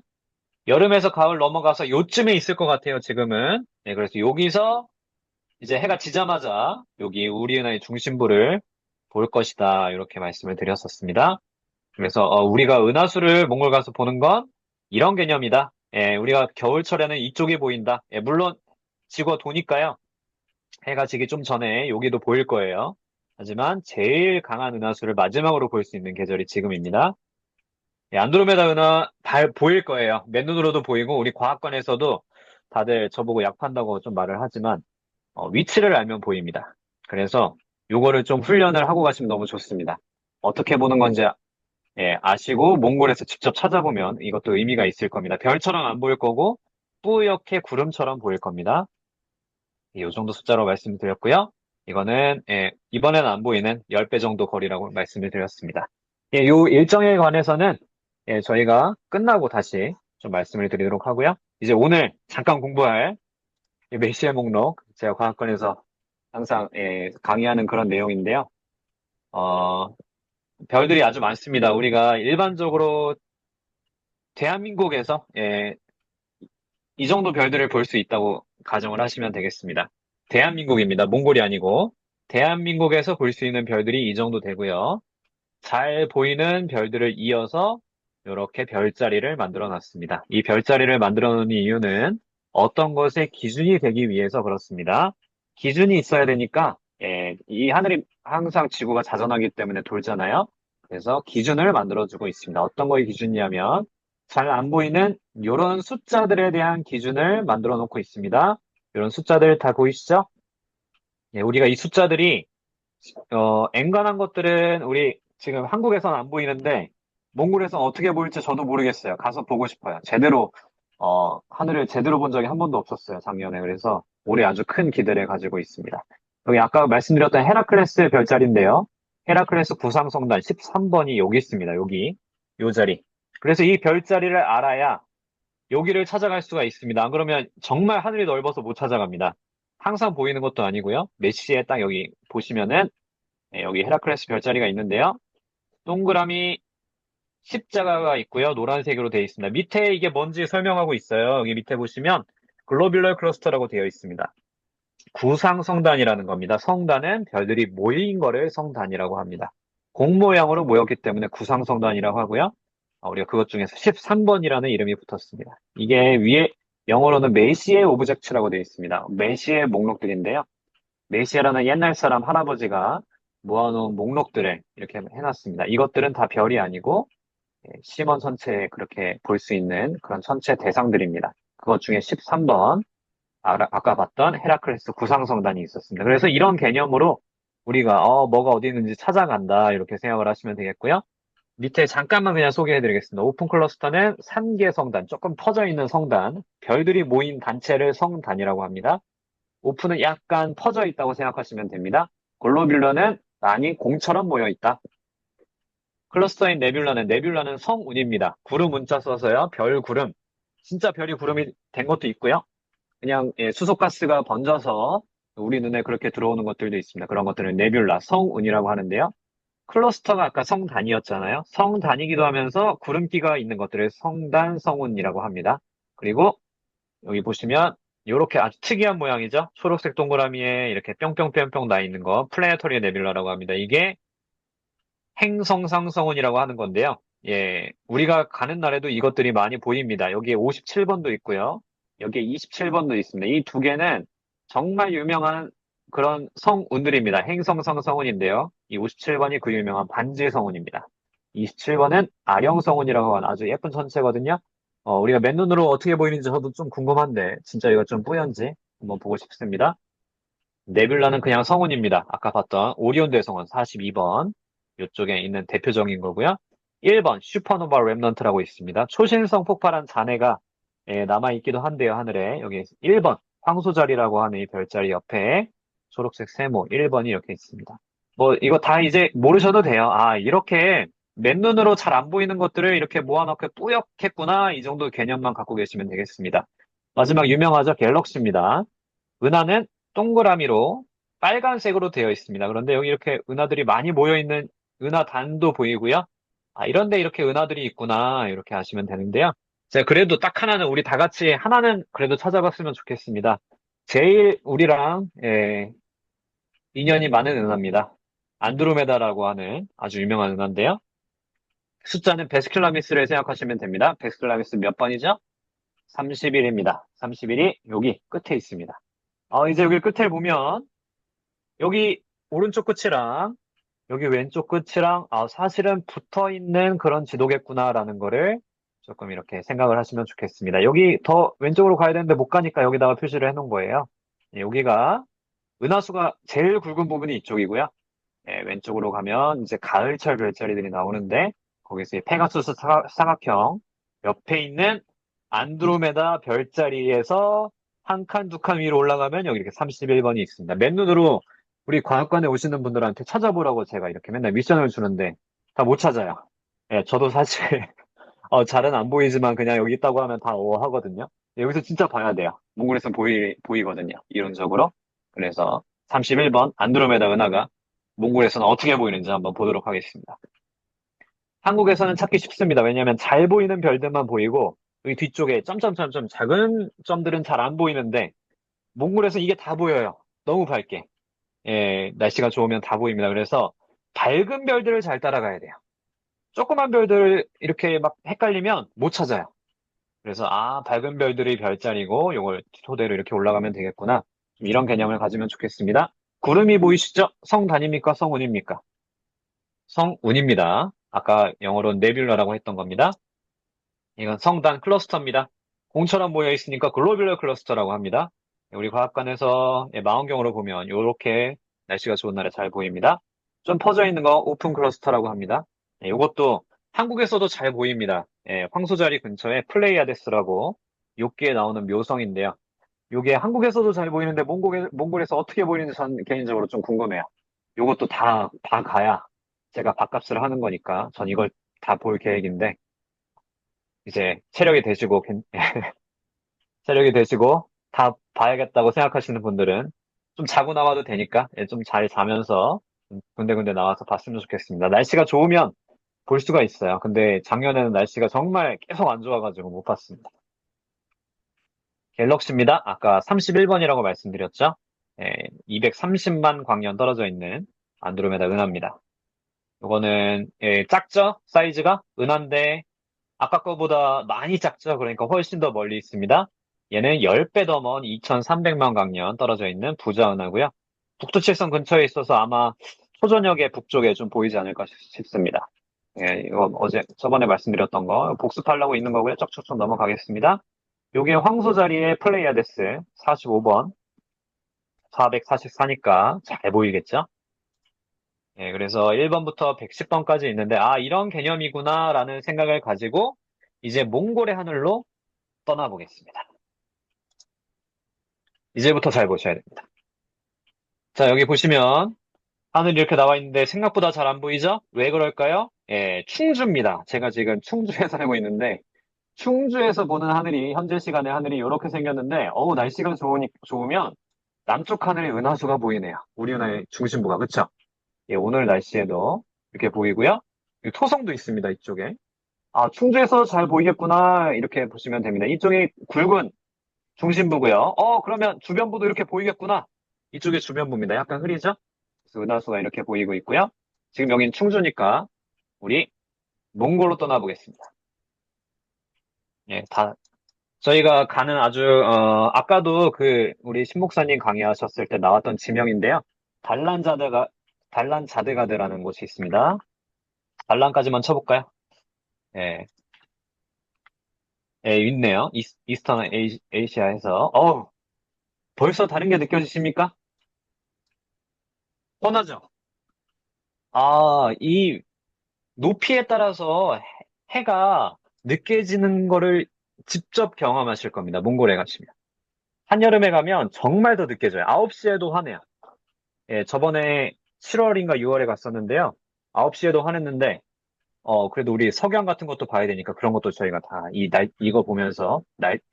여름에서 가을 넘어가서 요쯤에 있을 것 같아요, 지금은. 예, 그래서 여기서 이제 해가 지자마자 여기 우리 은하의 중심부를 볼 것이다. 이렇게 말씀을 드렸었습니다. 그래서 우리가 은하수를 몽골 가서 보는 건 이런 개념이다. 예, 우리가 겨울철에는 이쪽이 보인다. 예, 물론 지구가 도니까요. 해가 지기 좀 전에 여기도 보일 거예요. 하지만 제일 강한 은하수를 마지막으로 볼 수 있는 계절이 지금입니다. 예, 안드로메다 은하 보일 거예요. 맨눈으로도 보이고 우리 과학관에서도 다들 저보고 약 판다고 좀 말을 하지만 위치를 알면 보입니다. 그래서 요거를 좀 훈련을 하고 가시면 너무 좋습니다. 어떻게 보는 건지 아시고 몽골에서 직접 찾아보면 이것도 의미가 있을 겁니다. 별처럼 안 보일 거고 뿌옇게 구름처럼 보일 겁니다. 이 정도 숫자로 말씀드렸고요. 이거는 이번에는 안 보이는 10배 정도 거리라고 말씀을 드렸습니다. 예, 요 일정에 관해서는 저희가 끝나고 다시 좀 말씀을 드리도록 하고요. 이제 오늘 잠깐 공부할 메시의 목록 제가 과학관에서 항상 강의하는 그런 내용인데요. 어, 별들이 아주 많습니다. 우리가 일반적으로 대한민국에서 이 정도 별들을 볼 수 있다고 가정을 하시면 되겠습니다. 대한민국입니다. 몽골이 아니고 대한민국에서 볼 수 있는 별들이 이 정도 되고요. 잘 보이는 별들을 이어서 이렇게 별자리를 만들어 놨습니다. 이 별자리를 만들어 놓은 이유는 어떤 것의 기준이 되기 위해서 그렇습니다. 기준이 있어야 되니까 이 하늘이 항상 지구가 자전하기 때문에 돌잖아요. 그래서 기준을 만들어주고 있습니다. 어떤 거의 기준이냐면 잘 안 보이는 이런 숫자들에 대한 기준을 만들어 놓고 있습니다. 이런 숫자들 다 보이시죠? 우리가 이 숫자들이 엔간한 것들은 우리 지금 한국에서는 안 보이는데 몽골에서는 어떻게 보일지 저도 모르겠어요. 가서 보고 싶어요. 제대로 하늘을 제대로 본 적이 한 번도 없었어요. 작년에. 그래서 올해 아주 큰 기대를 가지고 있습니다. 여기 아까 말씀드렸던 헤라클레스 별자리인데요. 헤라클레스 구상성단 13번이 여기 있습니다. 여기 요 자리. 그래서 이 별자리를 알아야 여기를 찾아갈 수가 있습니다. 안 그러면 정말 하늘이 넓어서 못 찾아갑니다. 항상 보이는 것도 아니고요. 메시에 딱 여기 보시면은 여기 헤라클레스 별자리가 있는데요. 동그라미 십자가가 있고요. 노란색으로 되어 있습니다. 밑에 이게 뭔지 설명하고 있어요. 여기 밑에 보시면 글로뷸러 클러스터라고 되어 있습니다. 구상성단이라는 겁니다. 성단은 별들이 모인 거를 성단이라고 합니다. 공 모양으로 모였기 때문에 구상성단이라고 하고요. 우리가 그것 중에서 13번이라는 이름이 붙었습니다. 이게 위에 영어로는 메시의 오브젝트라고 되어 있습니다. 메시의 목록들인데요. 메시아라는 옛날 사람 할아버지가 모아놓은 목록들을 이렇게 해놨습니다. 이것들은 다 별이 아니고 심원 천체에 그렇게 볼 수 있는 그런 천체 대상들입니다. 그것 중에 13번 아까 봤던 헤라클레스 구상성단이 있었습니다. 그래서 이런 개념으로 우리가 뭐가 어디 있는지 찾아간다 이렇게 생각을 하시면 되겠고요. 밑에 잠깐만 그냥 소개해드리겠습니다. 오픈 클러스터는 산계 성단, 조금 퍼져 있는 성단, 별들이 모인 단체를 성단이라고 합니다. 오픈은 약간 퍼져 있다고 생각하시면 됩니다. 글로뷸러는 많이 공처럼 모여 있다. 클러스터인 네뷸라는 성운입니다. 구름 운자 써서요. 별 구름. 진짜 별이 구름이 된 것도 있고요. 그냥 예, 수소가스가 번져서 우리 눈에 그렇게 들어오는 것들도 있습니다. 그런 것들은 네뷸라, 성운이라고 하는데요. 클러스터가 아까 성 단위였잖아요. 성 단위기도 하면서 구름기가 있는 것들을 성단, 성운이라고 합니다. 그리고 여기 보시면 이렇게 아주 특이한 모양이죠. 초록색 동그라미에 이렇게 뿅뿅뿅뿅 나 있는 거 플래네터리 네뷸라라고 합니다. 이게 행성상성운이라고 하는 건데요. 예, 우리가 가는 날에도 이것들이 많이 보입니다. 여기에 57번도 있고요. 여기에 27번도 있습니다. 이 두 개는 정말 유명한 그런 성운들입니다. 행성상성운인데요. 이 57번이 그 유명한 반지성운입니다. 27번은 아령성운이라고 하는 아주 예쁜 천체거든요. 우리가 맨눈으로 어떻게 보이는지 저도 좀 궁금한데, 진짜 이거 좀 뿌연지 한번 보고 싶습니다. 네뷸라는 그냥 성운입니다. 아까 봤던 오리온 대성운 42번. 이쪽에 있는 대표적인 거고요. 1번 슈퍼노바 렘넌트라고 있습니다. 초신성 폭발한 잔해가 남아있기도 한데요, 하늘에. 여기 1번 황소자리라고 하는 이 별자리 옆에 초록색 세모 1번이 이렇게 있습니다. 뭐 이거 다 이제 모르셔도 돼요. 아, 이렇게 맨눈으로 잘 안 보이는 것들을 이렇게 모아놓고 뿌옇겠구나. 이 정도 개념만 갖고 계시면 되겠습니다. 마지막 유명하죠? 갤럭시입니다. 은하는 동그라미로 빨간색으로 되어 있습니다. 그런데 여기 이렇게 은하들이 많이 모여 있는 은하단도 보이고요. 아, 이런데 이렇게 은하들이 있구나. 이렇게 아시면 되는데요. 제가 그래도 딱 하나는 우리 다 같이 하나는 그래도 찾아봤으면 좋겠습니다. 제일 우리랑 인연이 많은 은하입니다. 안드로메다라고 하는 아주 유명한 은하인데요. 숫자는 베스킬라미스를 생각하시면 됩니다. 베스킬라미스 몇 번이죠? 31입니다. 31이 여기 끝에 있습니다. 이제 여기 끝에 보면 여기 오른쪽 끝이랑 여기 왼쪽 끝이랑 사실은 붙어 있는 그런 지도겠구나라는 거를 조금 이렇게 생각을 하시면 좋겠습니다. 여기 더 왼쪽으로 가야 되는데 못 가니까 여기다가 표시를 해 놓은 거예요. 여기가 은하수가 제일 굵은 부분이 이쪽이고요. 왼쪽으로 가면 이제 가을철 별자리들이 나오는데 거기서 이 페가수스 사각형 옆에 있는 안드로메다 별자리에서 한 칸, 두 칸 위로 올라가면 여기 이렇게 31번이 있습니다. 맨눈으로 우리 과학관에 오시는 분들한테 찾아보라고 제가 이렇게 맨날 미션을 주는데 다 못 찾아요. 예, 저도 사실 잘은 안 보이지만 그냥 여기 있다고 하면 다 하거든요. 여기서 진짜 봐야 돼요. 몽골에서 보이거든요. 이론적으로. 그래서 31번 안드로메다 은하가 몽골에서는 어떻게 보이는지 한번 보도록 하겠습니다. 한국에서는 찾기 쉽습니다. 왜냐하면 잘 보이는 별들만 보이고 여기 뒤쪽에 점점점점 작은 점들은 잘 안 보이는데 몽골에서 이게 다 보여요. 너무 밝게. 예, 날씨가 좋으면 다 보입니다. 그래서 밝은 별들을 잘 따라가야 돼요. 조그만 별들 이렇게 막 헷갈리면 못 찾아요. 그래서 밝은 별들이 별자리고 요걸 토대로 이렇게 올라가면 되겠구나. 좀 이런 개념을 가지면 좋겠습니다. 구름이 보이시죠? 성단입니까? 성운입니까? 성운입니다. 아까 영어로 네뷸라라고 했던 겁니다. 이건 성단 클러스터입니다. 공처럼 모여 있으니까 글로뷸러 클러스터라고 합니다. 우리 과학관에서 망원경으로 보면 이렇게 날씨가 좋은 날에 잘 보입니다. 좀 퍼져 있는 거 오픈 클러스터라고 합니다. 이것도 한국에서도 잘 보입니다. 황소자리 근처에 플레이아데스라고 요기에 나오는 묘성인데요. 요게 한국에서도 잘 보이는데 몽골에서 어떻게 보이는지 전 개인적으로 좀 궁금해요. 요것도 다 가야 제가 밥값을 하는 거니까 전 이걸 다 볼 계획인데 이제 체력이 되시고 다 봐야겠다고 생각하시는 분들은 좀 자고 나와도 되니까 좀 잘 자면서 군데군데 나와서 봤으면 좋겠습니다. 날씨가 좋으면 볼 수가 있어요. 근데 작년에는 날씨가 정말 계속 안 좋아가지고 못 봤습니다. 갤럭시입니다. 아까 31번이라고 말씀드렸죠? 230만 광년 떨어져 있는 안드로메다 은하입니다. 이거는 작죠? 사이즈가 은하인데 아까 거보다 많이 작죠? 그러니까 훨씬 더 멀리 있습니다. 얘는 10배 더 먼 2300만 광년 떨어져 있는 부자 은하고요. 북두칠성 근처에 있어서 아마 초저녁에 북쪽에 좀 보이지 않을까 싶습니다. 이거 저번에 말씀드렸던 거 복습하려고 있는 거고요. 쪽쪽쪽 넘어가겠습니다. 요게 황소 자리의 플레이아데스 45번, 444니까 잘 보이겠죠? 그래서 1번부터 110번까지 있는데, 이런 개념이구나라는 생각을 가지고 이제 몽골의 하늘로 떠나보겠습니다. 이제부터 잘 보셔야 됩니다. 자, 여기 보시면 하늘이 이렇게 나와 있는데 생각보다 잘 안 보이죠? 왜 그럴까요? 예, 충주입니다. 제가 지금 충주에 살고 있는데 충주에서 보는 하늘이 현재 시간에 하늘이 이렇게 생겼는데 날씨가 좋으면 남쪽 하늘에 은하수가 보이네요. 우리 은하의 중심부가 그쵸? 예, 오늘 날씨에도 이렇게 보이고요. 토성도 있습니다. 이쪽에. 아, 충주에서 잘 보이겠구나 이렇게 보시면 됩니다. 이쪽이 굵은 중심부고요. 그러면 주변부도 이렇게 보이겠구나. 이쪽이 주변부입니다. 약간 흐리죠? 그래서 은하수가 이렇게 보이고 있고요. 지금 여긴 충주니까 우리 몽골로 떠나보겠습니다. 예, 저희가 가는 아까도 우리 신목사님 강의하셨을 때 나왔던 지명인데요. 단란자드가, 단란자드가드라는 곳이 있습니다. 단란까지만 쳐볼까요? 예, 예, 있네요. 이스턴 에이시아에서. 벌써 다른 게 느껴지십니까? 뻔하죠? 이 높이에 따라서 해가 늦게 지는 거를 직접 경험하실 겁니다. 몽골에 가시면. 한여름에 가면 정말 더 늦게 져요. 9시에도 화내요. 예, 저번에 7월인가 6월에 갔었는데요. 9시에도 화냈는데, 그래도 우리 석양 같은 것도 봐야 되니까 그런 것도 저희가 다 이거 보면서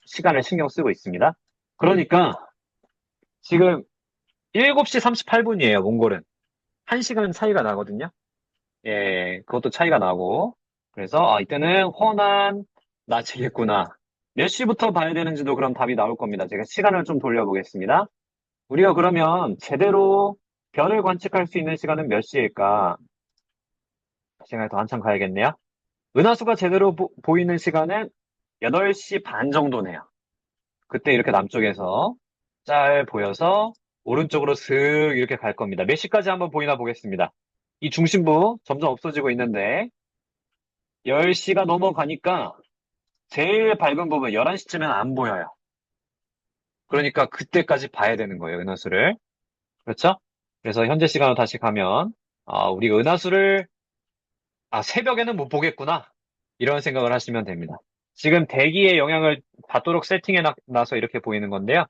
시간을 신경 쓰고 있습니다. 그러니까 지금 7시 38분이에요, 몽골은. 1시간 차이가 나거든요. 예, 그것도 차이가 나고. 그래서, 이때는 훤한 낮이겠구나. 몇 시부터 봐야 되는지도 그럼 답이 나올 겁니다. 제가 시간을 좀 돌려보겠습니다. 우리가 그러면 제대로 별을 관측할 수 있는 시간은 몇 시일까? 시간이 더 한참 가야겠네요. 은하수가 제대로 보이는 시간은 8시 반 정도네요. 그때 이렇게 남쪽에서 잘 보여서 오른쪽으로 슥 이렇게 갈 겁니다. 몇 시까지 한번 보이나 보겠습니다. 이 중심부 점점 없어지고 있는데 10시가 넘어가니까 제일 밝은 부분 11시쯤엔 안 보여요. 그러니까 그때까지 봐야 되는 거예요, 은하수를. 그렇죠? 그래서 현재 시간으로 다시 가면 우리 은하수를 새벽에는 못 보겠구나. 이런 생각을 하시면 됩니다. 지금 대기의 영향을 받도록 세팅해 놔서 이렇게 보이는 건데요.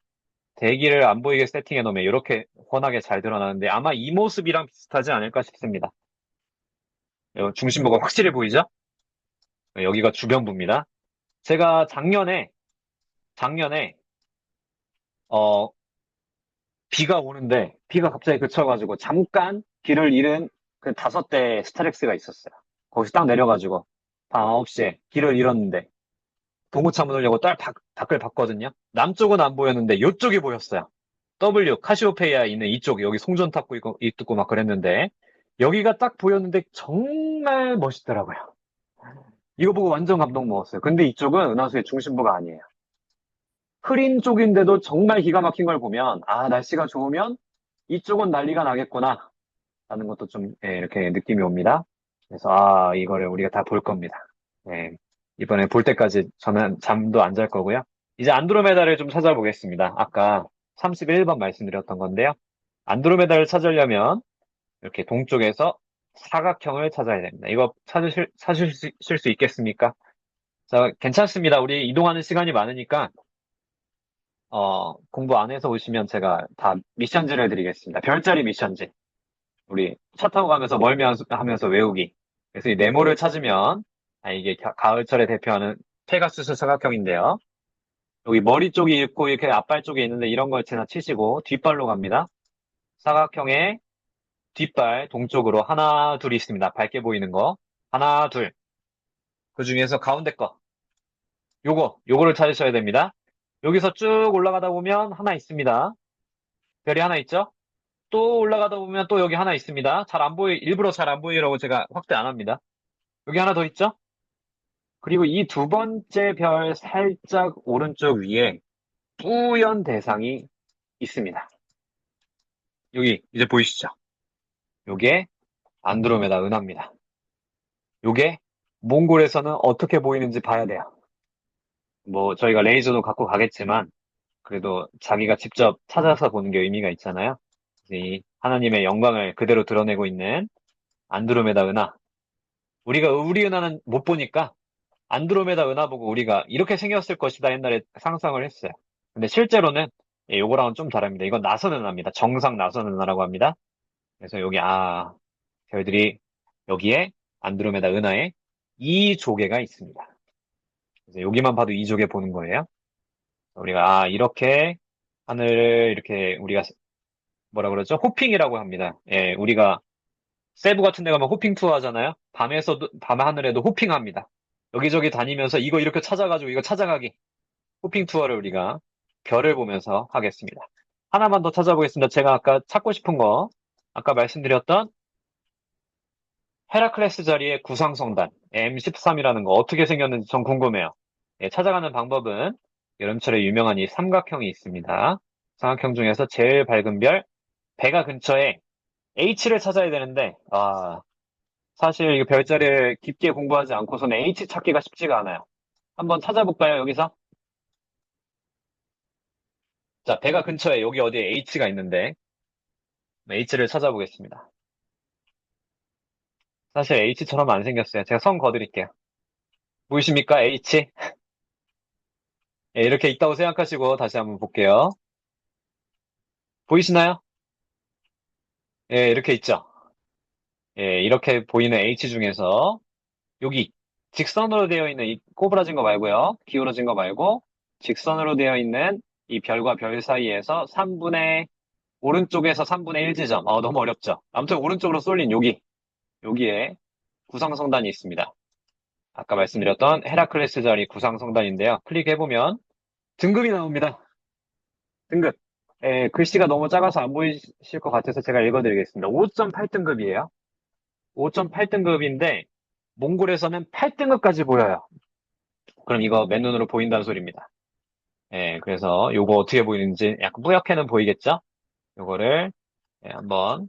대기를 안 보이게 세팅해 놓으면 이렇게 훤하게 잘 드러나는데 아마 이 모습이랑 비슷하지 않을까 싶습니다. 중심부가 확실히 보이죠? 여기가 주변부입니다. 제가 작년에, 어, 비가 오는데, 비가 갑자기 그쳐가지고, 잠깐 길을 잃은 그 5대 스타렉스가 있었어요. 거기서 딱 내려가지고, 밤 9시에 길을 잃었는데, 동구차 문을 열고 밖을 봤거든요. 남쪽은 안 보였는데, 이쪽이 보였어요. 카시오페이아 있는 이쪽, 여기 송전탑도 있고 막 그랬는데, 여기가 딱 보였는데, 정말 멋있더라고요. 이거 보고 완전 감동 먹었어요. 근데 이쪽은 은하수의 중심부가 아니에요. 흐린 쪽인데도 정말 기가 막힌 걸 보면, 날씨가 좋으면 이쪽은 난리가 나겠구나. 라는 것도 좀, 예, 이렇게 느낌이 옵니다. 그래서, 이거를 우리가 다 볼 겁니다. 예, 이번에 볼 때까지 저는 잠도 안 잘 거고요. 이제 안드로메다를 좀 찾아보겠습니다. 아까 31번 말씀드렸던 건데요. 안드로메다를 찾으려면 이렇게 동쪽에서 사각형을 찾아야 됩니다. 이거 찾으실 수 있겠습니까? 자, 괜찮습니다. 우리 이동하는 시간이 많으니까 공부 안 해서 오시면 제가 다 미션지를 드리겠습니다. 별자리 미션지. 우리 차 타고 가면서 멀미하면서 외우기. 그래서 이 네모를 찾으면, 이게 가을철에 대표하는 페가수스 사각형인데요. 여기 머리 쪽이 있고 이렇게 앞발 쪽에 있는데 이런 걸 지나치시고 뒷발로 갑니다. 사각형의 뒷발 동쪽으로 하나, 둘이 있습니다. 밝게 보이는 거. 하나, 둘. 그 중에서 가운데 거. 요거를 찾으셔야 됩니다. 여기서 쭉 올라가다 보면 하나 있습니다. 별이 하나 있죠? 또 올라가다 보면 또 여기 하나 있습니다. 일부러 잘 안 보이라고 제가 확대 안 합니다. 여기 하나 더 있죠? 그리고 이 두 번째 별 살짝 오른쪽 위에 뿌연 대상이 있습니다. 여기 이제 보이시죠? 요게 안드로메다 은하입니다. 요게 몽골에서는 어떻게 보이는지 봐야 돼요. 뭐 저희가 레이저도 갖고 가겠지만 그래도 자기가 직접 찾아서 보는 게 의미가 있잖아요. 이 하나님의 영광을 그대로 드러내고 있는 안드로메다 은하. 우리 은하는 못 보니까 안드로메다 은하 보고 우리가 이렇게 생겼을 것이다 옛날에 상상을 했어요. 근데 실제로는 요거랑은 좀 다릅니다. 이건 나선 은하입니다. 정상 나선 은하라고 합니다. 그래서 여기, 별들이 여기에 안드로메다 은하에 이 조개가 있습니다. 그래서 여기만 봐도 이 조개 보는 거예요. 우리가, 이렇게 하늘을 이렇게 우리가 뭐라 그러죠? 호핑이라고 합니다. 예, 우리가 세부 같은 데 가면 호핑 투어 하잖아요. 밤 하늘에도 호핑합니다. 여기저기 다니면서 이거 이렇게 찾아가지고 이거 찾아가기. 호핑 투어를 우리가 별을 보면서 하겠습니다. 하나만 더 찾아보겠습니다. 제가 아까 찾고 싶은 거, 아까 말씀드렸던 헤라클레스 자리의 구상성단 M13이라는 거 어떻게 생겼는지 전 궁금해요. 예, 찾아가는 방법은 여름철에 유명한 이 삼각형이 있습니다. 삼각형 중에서 제일 밝은 별, 배가 근처에 H를 찾아야 되는데, 사실 이 별자리를 깊게 공부하지 않고서는 H 찾기가 쉽지가 않아요. 한번 찾아볼까요, 여기서? 자, 배가 근처에 여기 어디에 H가 있는데, H를 찾아보겠습니다. 사실 H처럼 안 생겼어요. 제가 선 그어드릴게요. 보이십니까, H? 예, 이렇게 있다고 생각하시고 다시 한번 볼게요. 보이시나요? 예, 이렇게 있죠? 예, 이렇게 보이는 H 중에서 여기 직선으로 되어 있는 이 꼬부라진 거 말고요. 기울어진 거 말고 직선으로 되어 있는 이 별과 별 사이에서 오른쪽에서 3분의 1 지점. 너무 어렵죠? 아무튼 오른쪽으로 쏠린 여기에 구상성단이 있습니다. 아까 말씀드렸던 헤라클레스 자리 구상성단인데요. 클릭해보면 등급이 나옵니다. 등급. 글씨가 너무 작아서 안 보이실 것 같아서 제가 읽어드리겠습니다. 5.8등급이에요. 5.8등급인데 몽골에서는 8등급까지 보여요. 그럼 이거 맨눈으로 보인다는 소리입니다. 그래서 요거 어떻게 보이는지 약간 뿌옇게는 보이겠죠? 요거를 한번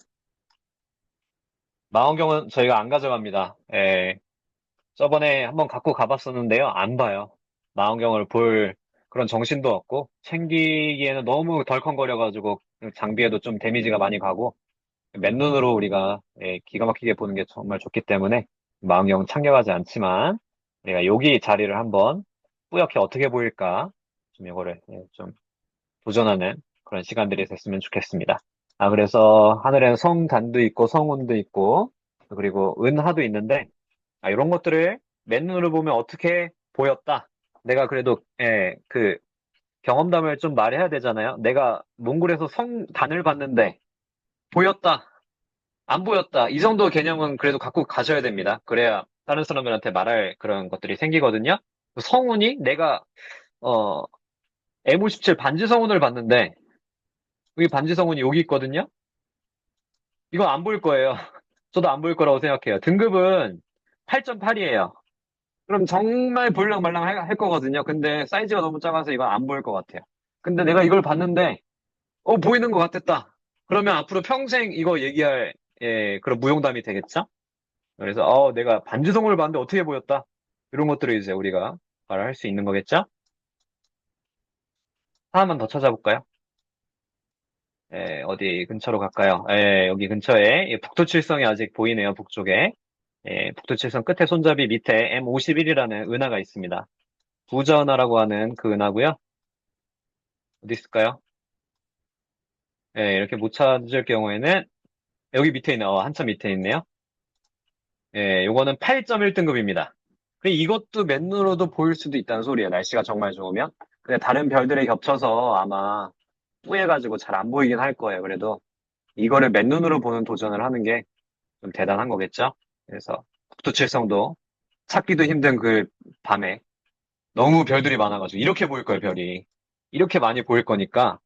망원경은 저희가 안 가져갑니다. 저번에 한번 갖고 가봤었는데요. 안 봐요. 망원경을 볼 그런 정신도 없고 챙기기에는 너무 덜컹거려가지고 장비에도 좀 데미지가 많이 가고 맨눈으로 우리가 기가 막히게 보는 게 정말 좋기 때문에 망원경은 착용하지 않지만 우리가 여기 자리를 한번 뿌옇게 어떻게 보일까 좀 이거를 좀 도전하는 그런 시간들이 됐으면 좋겠습니다. 그래서 하늘에는 성단도 있고 성운도 있고 그리고 은하도 있는데 이런 것들을 맨눈으로 보면 어떻게 보였다. 내가 그래도 그 경험담을 좀 말해야 되잖아요. 내가 몽골에서 성단을 봤는데 보였다. 안 보였다. 이 정도 개념은 그래도 갖고 가셔야 됩니다. 그래야 다른 사람들한테 말할 그런 것들이 생기거든요. 성운이 내가 어 M57 반지 성운을 봤는데 여기 반지 성운이 여기 있거든요. 이건 안 보일 거예요. 저도 안 보일 거라고 생각해요. 등급은 8.8이에요. 그럼 정말 볼랑 말랑 할 거거든요. 근데 사이즈가 너무 작아서 이건 안 보일 것 같아요. 근데 내가 이걸 봤는데 보이는 것 같았다. 그러면 앞으로 평생 이거 얘기할 그런 무용담이 되겠죠? 그래서 내가 반지성을 봤는데 어떻게 보였다. 이런 것들을 이제 우리가 말을 할 수 있는 거겠죠? 하나만 더 찾아볼까요? 어디 근처로 갈까요? 여기 근처에 북두칠성이 아직 보이네요. 북쪽에. 북두칠성 끝에 손잡이 밑에 M51이라는 은하가 있습니다. 부자은하라고 하는 그 은하고요. 어디 있을까요? 이렇게 못 찾을 경우에는 여기 밑에 있네. 한참 밑에 있네요. 요거는 8.1등급입니다. 이것도 맨눈으로도 보일 수도 있다는 소리예요. 날씨가 정말 좋으면. 근데 다른 별들에 겹쳐서 아마 뿌얘가지고 잘 안 보이긴 할 거예요. 그래도 이거를 맨눈으로 보는 도전을 하는 게 좀 대단한 거겠죠? 그래서 북두칠성도 찾기도 힘든 그 밤에 너무 별들이 많아가지고 이렇게 보일 거예요, 별이. 이렇게 많이 보일 거니까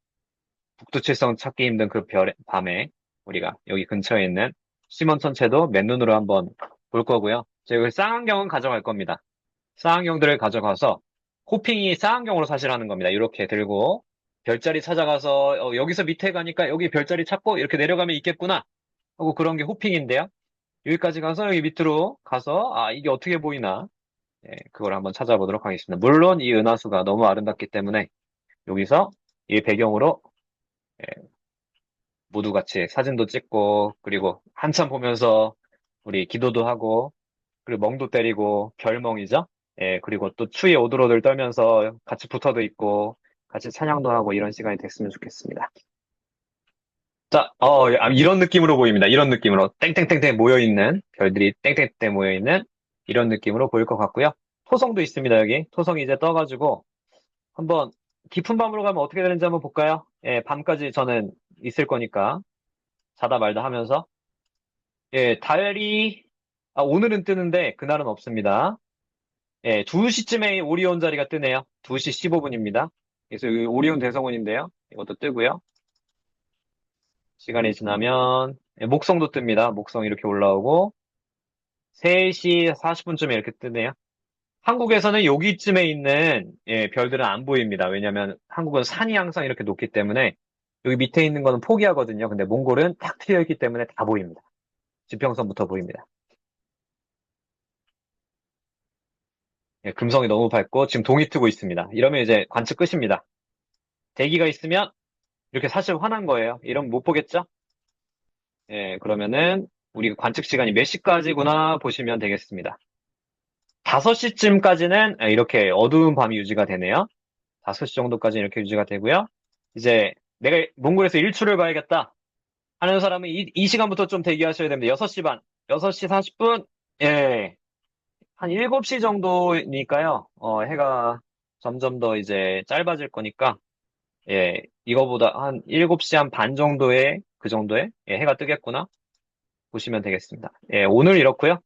북두칠성 찾기 힘든 그 밤에 우리가 여기 근처에 있는 심원 천체도 맨눈으로 한번 볼 거고요. 제가 쌍안경은 가져갈 겁니다. 쌍안경들을 가져가서 호핑이 쌍안경으로 사실 하는 겁니다. 이렇게 들고 별자리 찾아가서 여기서 밑에 가니까 여기 별자리 찾고 이렇게 내려가면 있겠구나 하고 그런 게 호핑인데요. 여기까지 가서 여기 밑으로 가서 이게 어떻게 보이나 그걸 한번 찾아보도록 하겠습니다. 물론 이 은하수가 너무 아름답기 때문에 여기서 이 배경으로 모두 같이 사진도 찍고, 그리고 한참 보면서 우리 기도도 하고, 그리고 멍도 때리고, 별멍이죠? 그리고 또 추위에 오들오들 떨면서 같이 붙어도 있고, 같이 찬양도 하고 이런 시간이 됐으면 좋겠습니다. 자, 이런 느낌으로 보입니다. 이런 느낌으로. 땡땡땡땡 모여있는, 별들이 땡땡땡 모여있는, 이런 느낌으로 보일 것 같고요. 토성도 있습니다, 여기. 토성이 이제 떠가지고, 한번, 깊은 밤으로 가면 어떻게 되는지 한번 볼까요? 예, 밤까지 저는 있을 거니까, 자다 말다 하면서. 예, 오늘은 뜨는데, 그날은 없습니다. 예, 2시쯤에 오리온 자리가 뜨네요. 2시 15분입니다. 그래서 여기 오리온 대성운인데요. 이것도 뜨고요. 시간이 지나면, 예, 목성도 뜹니다. 목성 이렇게 올라오고, 3시 40분쯤에 이렇게 뜨네요. 한국에서는 여기쯤에 있는 예, 별들은 안 보입니다. 왜냐하면 한국은 산이 항상 이렇게 높기 때문에 여기 밑에 있는 거는 포기하거든요. 근데 몽골은 딱 트여 있기 때문에 다 보입니다. 지평선부터 보입니다. 예, 금성이 너무 밝고 지금 동이 트고 있습니다. 이러면 이제 관측 끝입니다. 대기가 있으면 이렇게 사실 화난 거예요. 이러면 못 보겠죠? 예, 그러면은 우리 관측 시간이 몇 시까지구나 보시면 되겠습니다. 5시쯤까지는 이렇게 어두운 밤이 유지가 되네요. 5시 정도까지 이렇게 유지가 되고요. 이제 내가 몽골에서 일출을 봐야겠다 하는 사람은 이 시간부터 좀 대기하셔야 됩니다. 6시 반, 6시 40분, 예, 한 7시 정도니까요. 해가 점점 더 이제 짧아질 거니까, 예, 이거보다 한 7시 한 반 정도에, 그 정도에, 예, 해가 뜨겠구나 보시면 되겠습니다. 예, 오늘 이렇고요.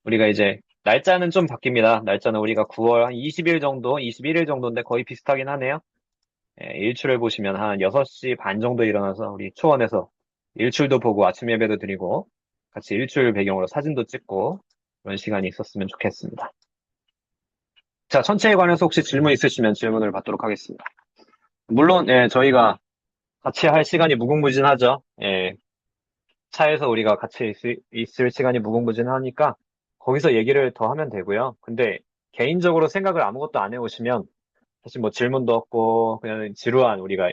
우리가 이제 날짜는 좀 바뀝니다. 날짜는 우리가 9월 한 20일 정도, 21일 정도인데 거의 비슷하긴 하네요. 예, 일출을 보시면 한 6시 반 정도에 일어나서 우리 초원에서 일출도 보고 아침 예배도 드리고 같이 일출 배경으로 사진도 찍고 그런 시간이 있었으면 좋겠습니다. 자, 천체에 관해서 혹시 질문 있으시면 질문을 받도록 하겠습니다. 물론, 예, 저희가 같이 할 시간이 무궁무진하죠. 예, 차에서 우리가 같이 있을 시간이 무궁무진하니까 거기서 얘기를 더 하면 되고요. 근데 개인적으로 생각을 아무것도 안 해오시면 사실 뭐 질문도 없고 그냥 지루한 우리가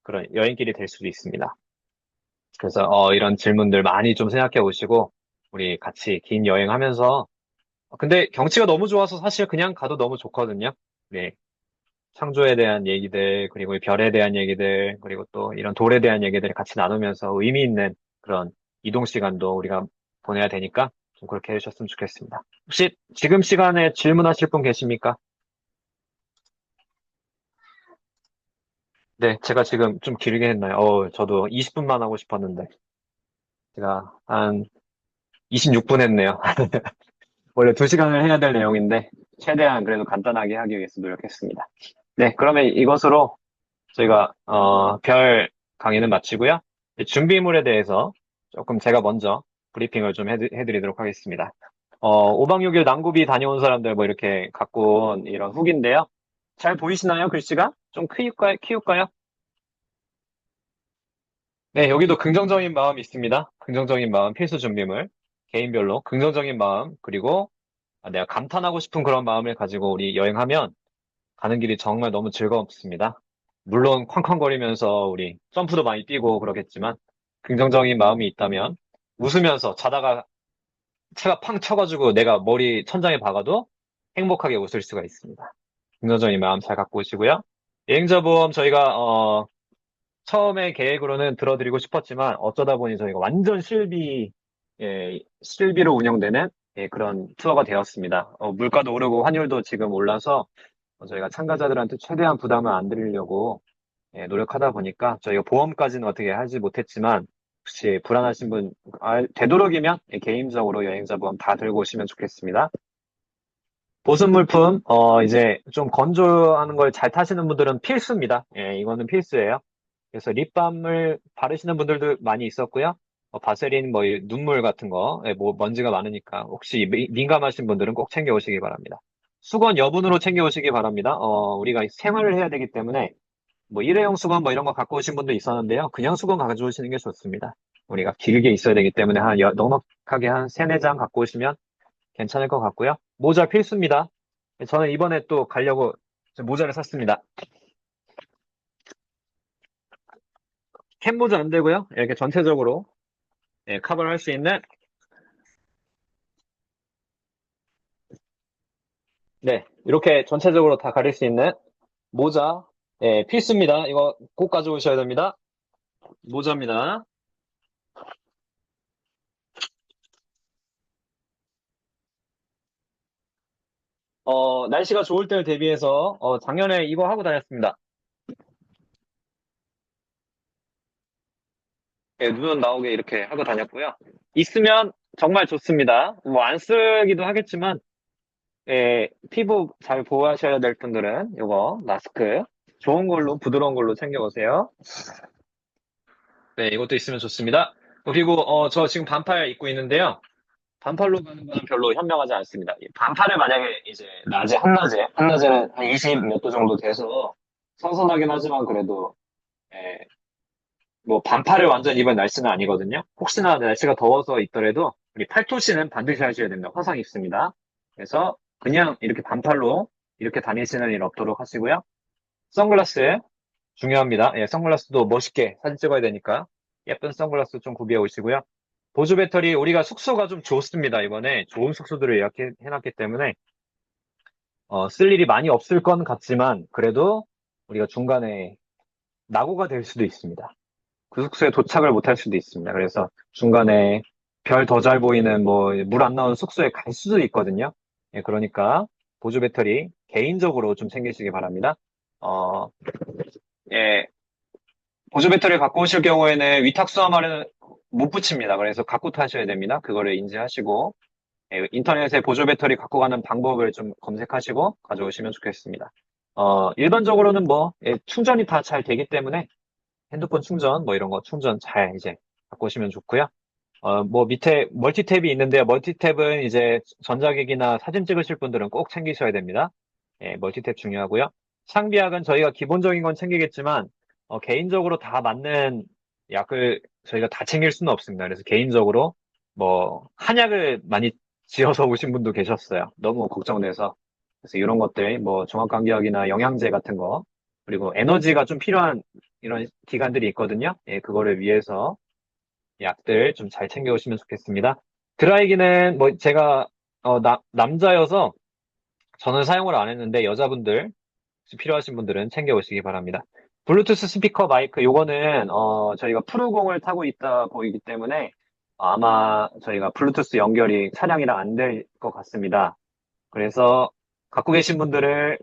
그런 여행길이 될 수도 있습니다. 그래서 이런 질문들 많이 좀 생각해 보시고 우리 같이 긴 여행하면서 근데 경치가 너무 좋아서 사실 그냥 가도 너무 좋거든요. 네. 창조에 대한 얘기들 그리고 이 별에 대한 얘기들 그리고 또 이런 돌에 대한 얘기들을 같이 나누면서 의미 있는 그런 이동 시간도 우리가 보내야 되니까 좀 그렇게 해주셨으면 좋겠습니다. 혹시 지금 시간에 질문하실 분 계십니까? 네, 제가 지금 좀 길게 했나요? 저도 20분만 하고 싶었는데 제가 한 26분 했네요. 원래 2시간을 해야 될 내용인데, 최대한 그래도 간단하게 하기 위해서 노력했습니다. 네, 그러면 이것으로 저희가, 별 강의는 마치고요. 준비물에 대해서 조금 제가 먼저 브리핑을 좀 해드리도록 하겠습니다. 5박 6일 남구비 다녀온 사람들 뭐 이렇게 갖고 온 이런 후기인데요. 잘 보이시나요, 글씨가? 좀 키울까요? 네, 여기도 긍정적인 마음이 있습니다. 긍정적인 마음, 필수 준비물. 개인별로 긍정적인 마음, 그리고 내가 감탄하고 싶은 그런 마음을 가지고 우리 여행하면 가는 길이 정말 너무 즐겁습니다. 물론 쾅쾅거리면서 우리 점프도 많이 뛰고 그러겠지만 긍정적인 마음이 있다면 웃으면서 자다가 차가 팡 쳐가지고 내가 머리 천장에 박아도 행복하게 웃을 수가 있습니다. 긍정적인 마음 잘 갖고 오시고요. 여행자 보험 저희가 처음에 계획으로는 들어드리고 싶었지만 어쩌다 보니 저희가 완전 실비로 운영되는 그런 투어가 되었습니다. 물가도 오르고 환율도 지금 올라서 저희가 참가자들한테 최대한 부담을 안 드리려고 노력하다 보니까 저희가 보험까지는 어떻게 하지 못했지만 혹시 불안하신 분 되도록이면 개인적으로 여행자 보험 다 들고 오시면 좋겠습니다. 보습 물품 이제 좀 건조하는 걸 잘 타시는 분들은 필수입니다. 예, 이거는 필수예요. 그래서 립밤을 바르시는 분들도 많이 있었고요. 바세린, 뭐, 이 눈물 같은 거, 예, 뭐, 먼지가 많으니까, 혹시 민감하신 분들은 꼭 챙겨오시기 바랍니다. 수건 여분으로 챙겨오시기 바랍니다. 우리가 생활을 해야 되기 때문에, 뭐, 일회용 수건 뭐 이런 거 갖고 오신 분도 있었는데요. 그냥 수건 가져오시는 게 좋습니다. 우리가 길게 있어야 되기 때문에 넉넉하게 한 3, 4장 갖고 오시면 괜찮을 것 같고요. 모자 필수입니다. 저는 이번에 또 가려고 모자를 샀습니다. 캡 모자 안 되고요. 이렇게 전체적으로 커버를 할 수 있는 네, 이렇게 전체적으로 다 가릴 수 있는 모자 필수입니다. 이거 꼭 가져오셔야 됩니다. 모자입니다. 날씨가 좋을 때를 대비해서, 작년에 이거 하고 다녔습니다. 예, 눈은 나오게 이렇게 하고 다녔고요. 있으면 정말 좋습니다. 뭐 안 쓰기도 하겠지만, 예, 피부 잘 보호하셔야 될 분들은 이거 마스크 좋은 걸로 부드러운 걸로 챙겨오세요. 네, 이것도 있으면 좋습니다. 그리고 저 지금 반팔 입고 있는데요. 반팔로 가는 건 별로 현명하지 않습니다. 이 반팔을 만약에 이제 한낮에는 한 20 몇 도 정도 돼서 선선하긴 하지만 그래도 예, 뭐 반팔을 완전 입은 날씨는 아니거든요. 혹시나 날씨가 더워서 있더라도 우리 팔토시는 반드시 하셔야 됩니다. 화상 입습니다. 그래서 그냥 이렇게 반팔로 이렇게 다니시는 일 없도록 하시고요. 선글라스 중요합니다. 예, 선글라스도 멋있게 사진 찍어야 되니까 예쁜 선글라스 좀 구비해 오시고요. 보조 배터리 우리가 숙소가 좀 좋습니다. 이번에 좋은 숙소들을 예약해 놨기 때문에 쓸 일이 많이 없을 건 같지만 그래도 우리가 중간에 낙오가 될 수도 있습니다. 그 숙소에 도착을 못할 수도 있습니다. 그래서 중간에 별 더 잘 보이는 뭐 물 안 나오는 숙소에 갈 수도 있거든요. 예, 그러니까 보조 배터리 개인적으로 좀 챙기시기 바랍니다. 어, 예, 보조 배터리 갖고 오실 경우에는 위탁 수화말은 못 붙입니다. 그래서 갖고 타셔야 됩니다. 그거를 인지하시고 예, 인터넷에 보조 배터리 갖고 가는 방법을 좀 검색하시고 가져오시면 좋겠습니다. 일반적으로는 뭐 예, 충전이 다 잘 되기 때문에 핸드폰 충전 뭐 이런 거 충전 잘 이제 갖고 오시면 좋고요. 뭐 밑에 멀티탭이 있는데요. 멀티탭은 이제 전자기기나 사진 찍으실 분들은 꼭 챙기셔야 됩니다. 예, 멀티탭 중요하고요. 상비약은 저희가 기본적인 건 챙기겠지만 개인적으로 다 맞는 약을 저희가 다 챙길 수는 없습니다. 그래서 개인적으로 뭐 한약을 많이 지어서 오신 분도 계셨어요. 너무 걱정돼서. 그래서 이런 것들 뭐 종합감기약이나 영양제 같은 거 그리고 에너지가 좀 필요한 이런 기관들이 있거든요. 예, 그거를 위해서 약들 좀 잘 챙겨오시면 좋겠습니다. 드라이기는 뭐 제가 남자여서 저는 사용을 안 했는데 여자분들 혹시 필요하신 분들은 챙겨오시기 바랍니다. 블루투스 스피커 마이크 요거는 저희가 푸르공을 타고 있다 보이기 때문에 아마 저희가 블루투스 연결이 차량이랑 안 될 것 같습니다. 그래서 갖고 계신 분들을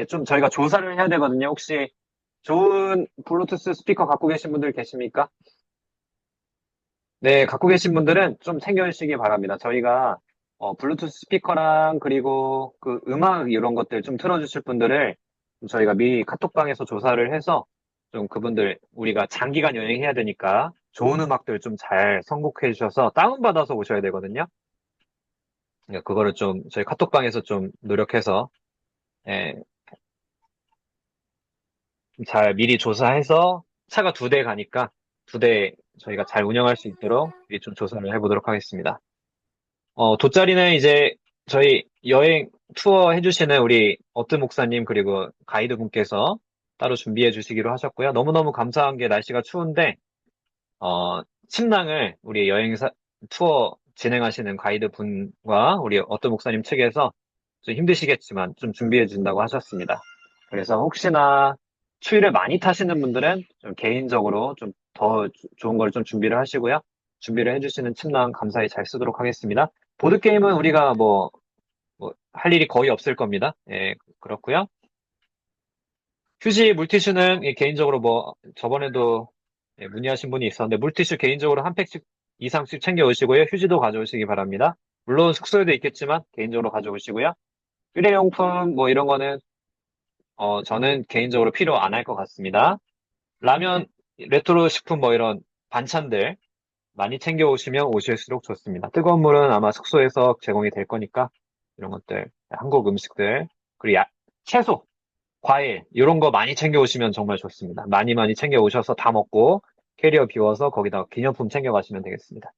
좀 저희가 조사를 해야 되거든요. 혹시 좋은 블루투스 스피커 갖고 계신 분들 계십니까? 네, 갖고 계신 분들은 좀 챙겨주시기 바랍니다. 저희가 블루투스 스피커랑 그리고 그 음악 이런 것들 좀 틀어주실 분들을 저희가 미리 카톡방에서 조사를 해서 좀 그분들 우리가 장기간 여행해야 되니까 좋은 음악들 좀 잘 선곡해 주셔서 다운받아서 오셔야 되거든요. 그러니까 그거를 좀 저희 카톡방에서 좀 노력해서 예, 잘 미리 조사해서 차가 2대 가니까 2대 저희가 잘 운영할 수 있도록 미리 좀 조사를 해보도록 하겠습니다. 돗자리는 이제 저희 여행 투어 해주시는 우리 어tư 목사님 그리고 가이드 분께서 따로 준비해 주시기로 하셨고요. 너무너무 감사한 게 날씨가 추운데, 침낭을 우리 여행사 투어 진행하시는 가이드 분과 우리 어tư 목사님 측에서 좀 힘드시겠지만 좀 준비해 준다고 하셨습니다. 그래서 혹시나 추위를 많이 타시는 분들은 좀 개인적으로 좀 더 좋은 걸 좀 준비를 하시고요. 준비를 해주시는 침낭 감사히 잘 쓰도록 하겠습니다. 보드게임은 우리가 할 일이 거의 없을 겁니다. 예, 그렇고요. 휴지, 물티슈는 개인적으로 저번에도 문의하신 분이 있었는데, 물티슈 개인적으로 한 팩씩 이상씩 챙겨 오시고요. 휴지도 가져오시기 바랍니다. 물론 숙소에도 있겠지만, 개인적으로 가져오시고요. 일회용품, 뭐 이런 거는, 저는 개인적으로 필요 안 할 것 같습니다. 라면, 레트로 식품 뭐 이런 반찬들 많이 챙겨 오시면 오실수록 좋습니다. 뜨거운 물은 아마 숙소에서 제공이 될 거니까, 이런 것들, 한국 음식들, 그리고 채소, 과일, 이런 거 많이 챙겨 오시면 정말 좋습니다. 많이 많이 챙겨 오셔서 다 먹고 캐리어 비워서 거기다 기념품 챙겨 가시면 되겠습니다.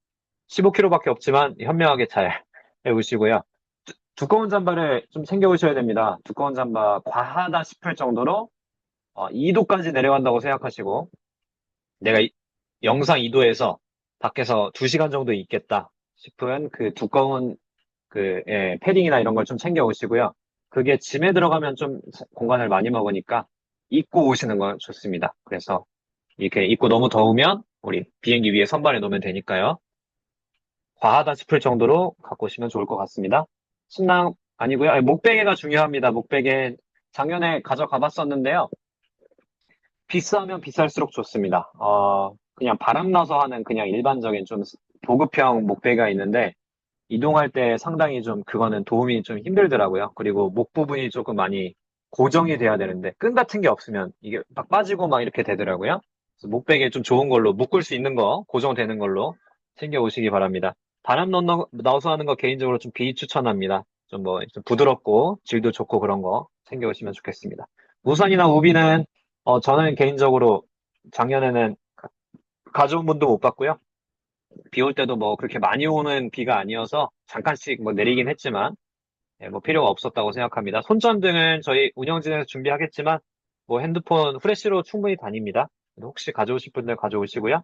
15kg밖에 없지만 현명하게 잘 해오시고요. 두꺼운 잠바를 좀 챙겨 오셔야 됩니다. 두꺼운 잠바 과하다 싶을 정도로 2도까지 내려간다고 생각하시고 내가 영상 2도에서 밖에서 2시간 정도 있겠다 싶은 그 두꺼운 패딩이나 이런 걸 좀 챙겨 오시고요. 그게 짐에 들어가면 좀 공간을 많이 먹으니까 입고 오시는 건 좋습니다. 그래서 이렇게 입고 너무 더우면 우리 비행기 위에 선반에 놓으면 되니까요. 과하다 싶을 정도로 갖고 오시면 좋을 것 같습니다. 침낭 아니고요. 아니, 목베개가 중요합니다. 목베개 작년에 가져가 봤었는데요. 비싸면 비쌀수록 좋습니다. 그냥 바람나서 하는 그냥 일반적인 좀 보급형 목베개가 있는데 이동할 때 상당히 좀 그거는 도움이 좀 힘들더라고요. 그리고 목 부분이 조금 많이 고정이 돼야 되는데 끈 같은 게 없으면 이게 막 빠지고 막 이렇게 되더라고요. 그래서 목베개 좀 좋은 걸로 묶을 수 있는 거, 고정되는 걸로 챙겨 오시기 바랍니다. 바람 나와서 하는 거 개인적으로 좀 비추천합니다. 좀 뭐, 좀 부드럽고 질도 좋고 그런 거 챙겨 오시면 좋겠습니다. 우산이나 우비는, 저는 개인적으로 작년에는 가져온 분도 못 봤고요. 비 올 때도 뭐 그렇게 많이 오는 비가 아니어서 잠깐씩 뭐 내리긴 했지만, 예, 뭐 필요가 없었다고 생각합니다. 손전등은 저희 운영진에서 준비하겠지만, 뭐 핸드폰 후레쉬로 충분히 다닙니다. 혹시 가져오실 분들 가져오시고요.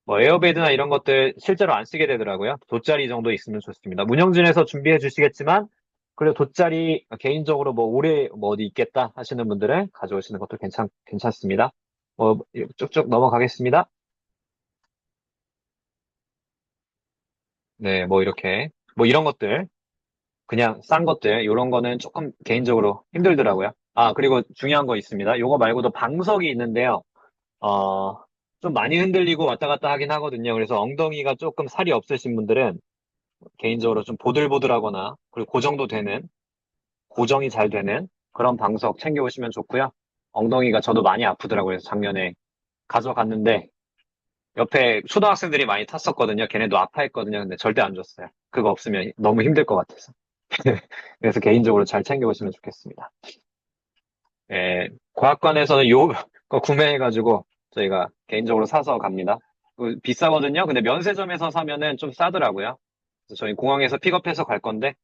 뭐 에어베드나 이런 것들 실제로 안 쓰게 되더라고요. 돗자리 정도 있으면 좋습니다. 운영진에서 준비해 주시겠지만, 그래도 돗자리 개인적으로 뭐 오래 뭐 어디 있겠다 하시는 분들은 가져오시는 것도 괜찮습니다. 쭉쭉 넘어가겠습니다. 네, 뭐 이렇게, 뭐 이런 것들, 그냥 싼 것들, 이런 거는 조금 개인적으로 힘들더라고요. 아, 그리고 중요한 거 있습니다. 요거 말고도 방석이 있는데요. 어, 좀 많이 흔들리고 왔다 갔다 하긴 하거든요. 그래서 엉덩이가 조금 살이 없으신 분들은 개인적으로 좀 보들보들하거나, 그리고 고정이 잘 되는 그런 방석 챙겨오시면 좋고요. 엉덩이가 저도 많이 아프더라고요. 그래서 작년에 가져갔는데, 옆에 초등학생들이 많이 탔었거든요. 걔네도 아파했거든요. 근데 절대 안 줬어요. 그거 없으면 너무 힘들 것 같아서. 그래서 개인적으로 잘 챙겨오시면 좋겠습니다. 과학관에서는 거 구매해가지고 저희가 개인적으로 사서 갑니다. 비싸거든요. 근데 면세점에서 사면은 좀 싸더라고요. 그래서 저희 공항에서 픽업해서 갈 건데,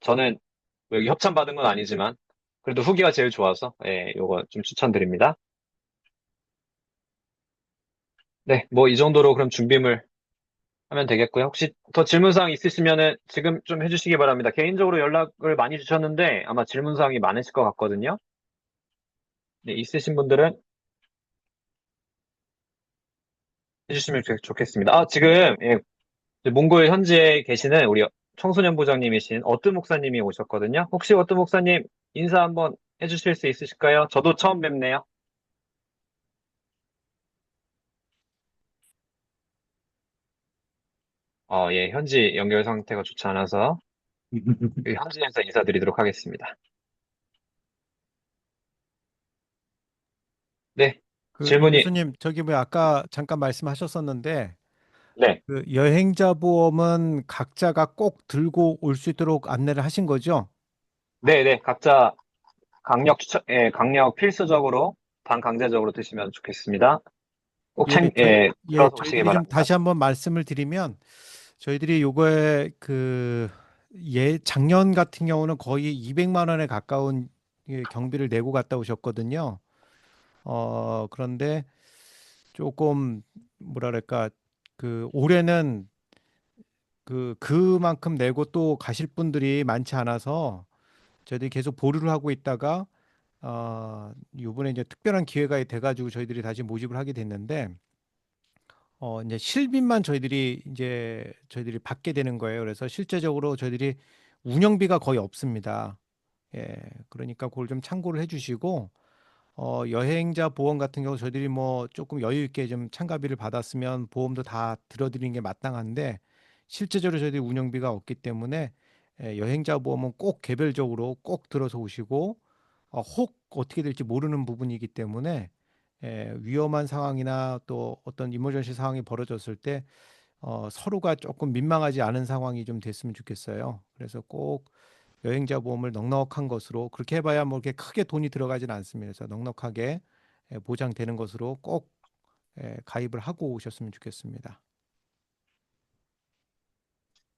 저는 뭐 여기 협찬 받은 건 아니지만, 그래도 후기가 제일 좋아서, 요거 좀 추천드립니다. 네, 뭐 이 정도로 그럼 준비물 하면 되겠고요. 혹시 더 질문사항 있으시면은 지금 좀 해주시기 바랍니다. 개인적으로 연락을 많이 주셨는데 아마 질문사항이 많으실 것 같거든요. 네, 있으신 분들은 해주시면 좋겠습니다. 아, 지금, 몽골 현지에 계시는 우리 청소년 부장님이신 어tư 목사님이 오셨거든요. 혹시 어tư 목사님 인사 한번 해주실 수 있으실까요? 저도 처음 뵙네요. 예, 현지 연결 상태가 좋지 않아서 현지에서 인사드리도록 하겠습니다. 네, 그 질문이, 교수님, 저기 뭐 아까 잠깐 말씀하셨었는데 네, 그 여행자 보험은 각자가 꼭 들고 올 수 있도록 안내를 하신 거죠? 네, 각자 강력 필수적으로 반강제적으로 드시면 좋겠습니다. 꼭 예, 들어서 오시기 저희들이 좀 바랍니다. 다시 한번 말씀을 드리면 저희들이 요거에 작년 같은 경우는 거의 200만 원에 가까운 경비를 내고 갔다 오셨거든요. 그런데 조금 뭐랄까 올해는 그만큼 내고 또 가실 분들이 많지 않아서 저희들이 계속 보류를 하고 있다가 이번에 이제 특별한 기회가 돼가지고 저희들이 다시 모집을 하게 됐는데 이제 실빈만 저희들이 받게 되는 거예요. 그래서 실제적으로 저희들이 운영비가 거의 없습니다. 예, 그러니까 그걸 좀 참고를 해주시고 여행자 보험 같은 경우 저희들이 뭐 조금 여유 있게 좀 참가비를 받았으면 보험도 다 들어드리는 게 마땅한데 실제적으로 저희들이 운영비가 없기 때문에 여행자 보험은 꼭 개별적으로 꼭 들어서 오시고 혹 어떻게 될지 모르는 부분이기 때문에 위험한 상황이나 또 어떤 이머전시 상황이 벌어졌을 때 서로가 조금 민망하지 않은 상황이 좀 됐으면 좋겠어요. 그래서 꼭 여행자 보험을 넉넉한 것으로 그렇게 해봐야 뭐 이렇게 크게 돈이 들어가진 않습니다. 그래서 넉넉하게 보장되는 것으로 꼭 가입을 하고 오셨으면 좋겠습니다.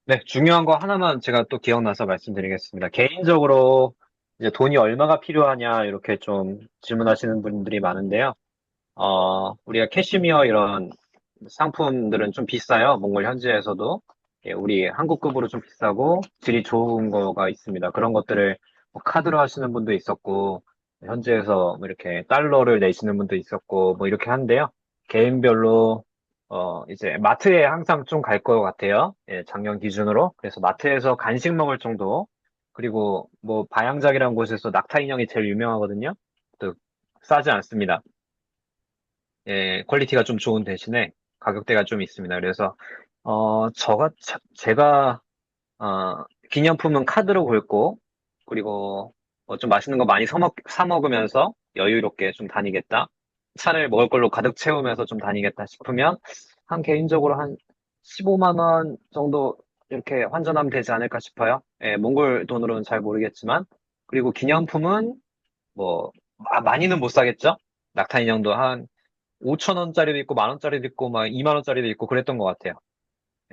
네, 중요한 거 하나만 제가 또 기억나서 말씀드리겠습니다. 개인적으로 이제 돈이 얼마가 필요하냐 이렇게 좀 질문하시는 분들이 많은데요. 우리가 캐시미어 이런 상품들은 좀 비싸요. 몽골 현지에서도. 우리 한국급으로 좀 비싸고 질이 좋은 거가 있습니다. 그런 것들을 뭐 카드로 하시는 분도 있었고, 현지에서 뭐 이렇게 달러를 내시는 분도 있었고, 뭐 이렇게 한데요. 개인별로, 이제 마트에 항상 좀 갈 것 같아요. 예, 작년 기준으로. 그래서 마트에서 간식 먹을 정도, 그리고 뭐 바양작이라는 곳에서 낙타 인형이 제일 유명하거든요. 또 싸지 않습니다. 예, 퀄리티가 좀 좋은 대신에 가격대가 좀 있습니다. 그래서 제가 기념품은 카드로 긁고, 그리고 뭐좀 맛있는 거 많이 사 먹으면서 여유롭게 좀 다니겠다. 차를 먹을 걸로 가득 채우면서 좀 다니겠다 싶으면, 개인적으로 한 15만 원 정도 이렇게 환전하면 되지 않을까 싶어요. 예, 몽골 돈으로는 잘 모르겠지만. 그리고 기념품은 뭐, 많이는 못 사겠죠? 낙타 인형도 한 5천 원짜리도 있고, 만 원짜리도 있고, 막 2만 원짜리도 있고 그랬던 것 같아요.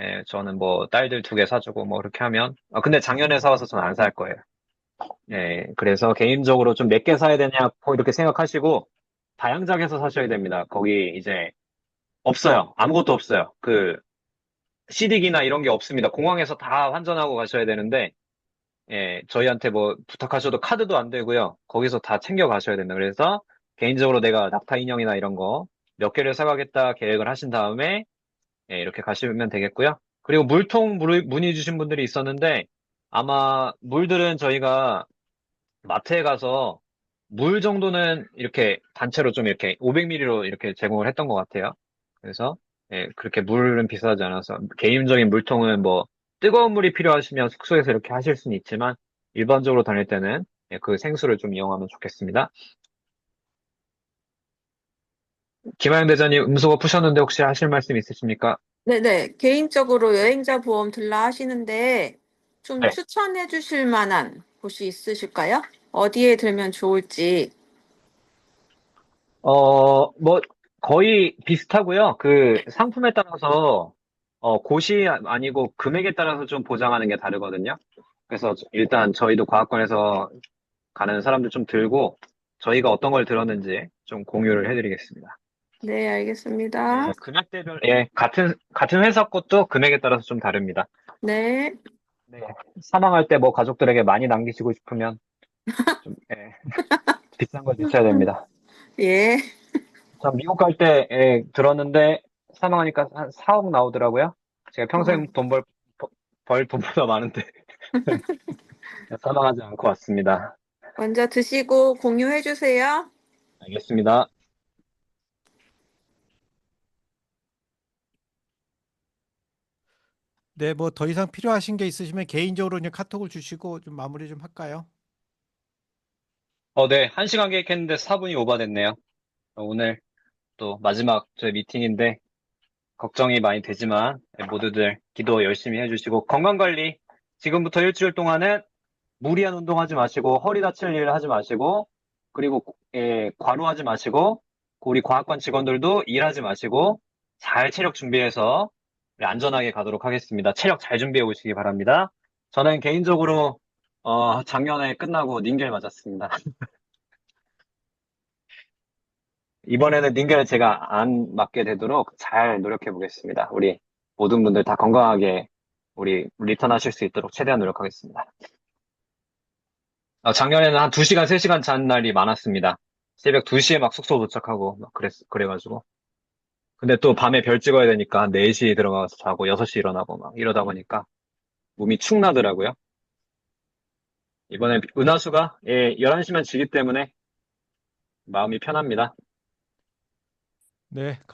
예, 저는 뭐 딸들 2개 사주고 뭐 그렇게 하면 근데 작년에 사와서 저는 안 살 거예요. 예, 그래서 개인적으로 좀 몇 개 사야 되냐 이렇게 생각하시고 다양작에서 사셔야 됩니다. 거기 이제 없어요. 아무것도 없어요. 그 CD기나 이런 게 없습니다. 공항에서 다 환전하고 가셔야 되는데 예, 저희한테 뭐 부탁하셔도 카드도 안 되고요. 거기서 다 챙겨 가셔야 됩니다. 그래서 개인적으로 내가 낙타 인형이나 이런 거 몇 개를 사가겠다 계획을 하신 다음에 예, 이렇게 가시면 되겠고요. 그리고 문의 주신 분들이 있었는데, 아마 물들은 저희가 마트에 가서 물 정도는 이렇게 단체로 좀 이렇게 500ml로 이렇게 제공을 했던 것 같아요. 그래서, 예, 그렇게 물은 비싸지 않아서, 개인적인 물통은 뭐, 뜨거운 물이 필요하시면 숙소에서 이렇게 하실 수는 있지만, 일반적으로 다닐 때는 예, 그 생수를 좀 이용하면 좋겠습니다. 김하영 대장님 음소거 푸셨는데 혹시 하실 말씀 있으십니까? 네네. 개인적으로 여행자 보험 들라 하시는데 좀 네. 추천해 주실 만한 곳이 있으실까요? 어디에 들면 좋을지. 뭐, 거의 비슷하고요. 그 상품에 따라서, 곳이 아니고 금액에 따라서 좀 보장하는 게 다르거든요. 그래서 일단 저희도 과학관에서 가는 사람들 좀 들고, 저희가 어떤 걸 들었는지 좀 공유를 해드리겠습니다. 네, 알겠습니다. 예, 금액대별, 예, 같은 회사 것도 금액에 따라서 좀 다릅니다. 네. 네, 사망할 때 뭐 가족들에게 많이 남기시고 싶으면 좀, 예, 비싼 걸 드셔야 됩니다. 예. 전 미국 갈 때 들었는데 사망하니까 한 4억 나오더라고요. 제가 어, 평생 벌 돈보다 많은데 사망하지 않고 왔습니다. 먼저 드시고 공유해 주세요. 알겠습니다. 네, 뭐 더 이상 필요하신 게 있으시면 개인적으로 그냥 카톡을 주시고 좀 마무리 좀 할까요? 네. 1시간 계획했는데 4분이 오버됐네요. 오늘 또 마지막 저희 미팅인데 걱정이 많이 되지만 모두들 기도 열심히 해주시고 건강관리 지금부터 일주일 동안은 무리한 운동하지 마시고 허리 다칠 일 하지 마시고 그리고 과로하지 마시고 우리 과학관 직원들도 일하지 마시고 잘 체력 준비해서 안전하게 가도록 하겠습니다. 체력 잘 준비해 오시기 바랍니다. 저는 개인적으로 작년에 끝나고 닌겔 맞았습니다. 이번에는 닌겔을 제가 안 맞게 되도록 잘 노력해 보겠습니다. 우리 모든 분들 다 건강하게 우리 리턴하실 수 있도록 최대한 노력하겠습니다. 작년에는 한 2시간, 3시간 잔 날이 많았습니다. 새벽 2시에 막 숙소 도착하고, 막 그래가지고. 근데 또 밤에 별 찍어야 되니까 한 4시에 들어가서 자고 6시 일어나고 막 이러다 보니까 몸이 축 나더라고요. 이번에 은하수가 11시만 지기 때문에 마음이 편합니다. 네,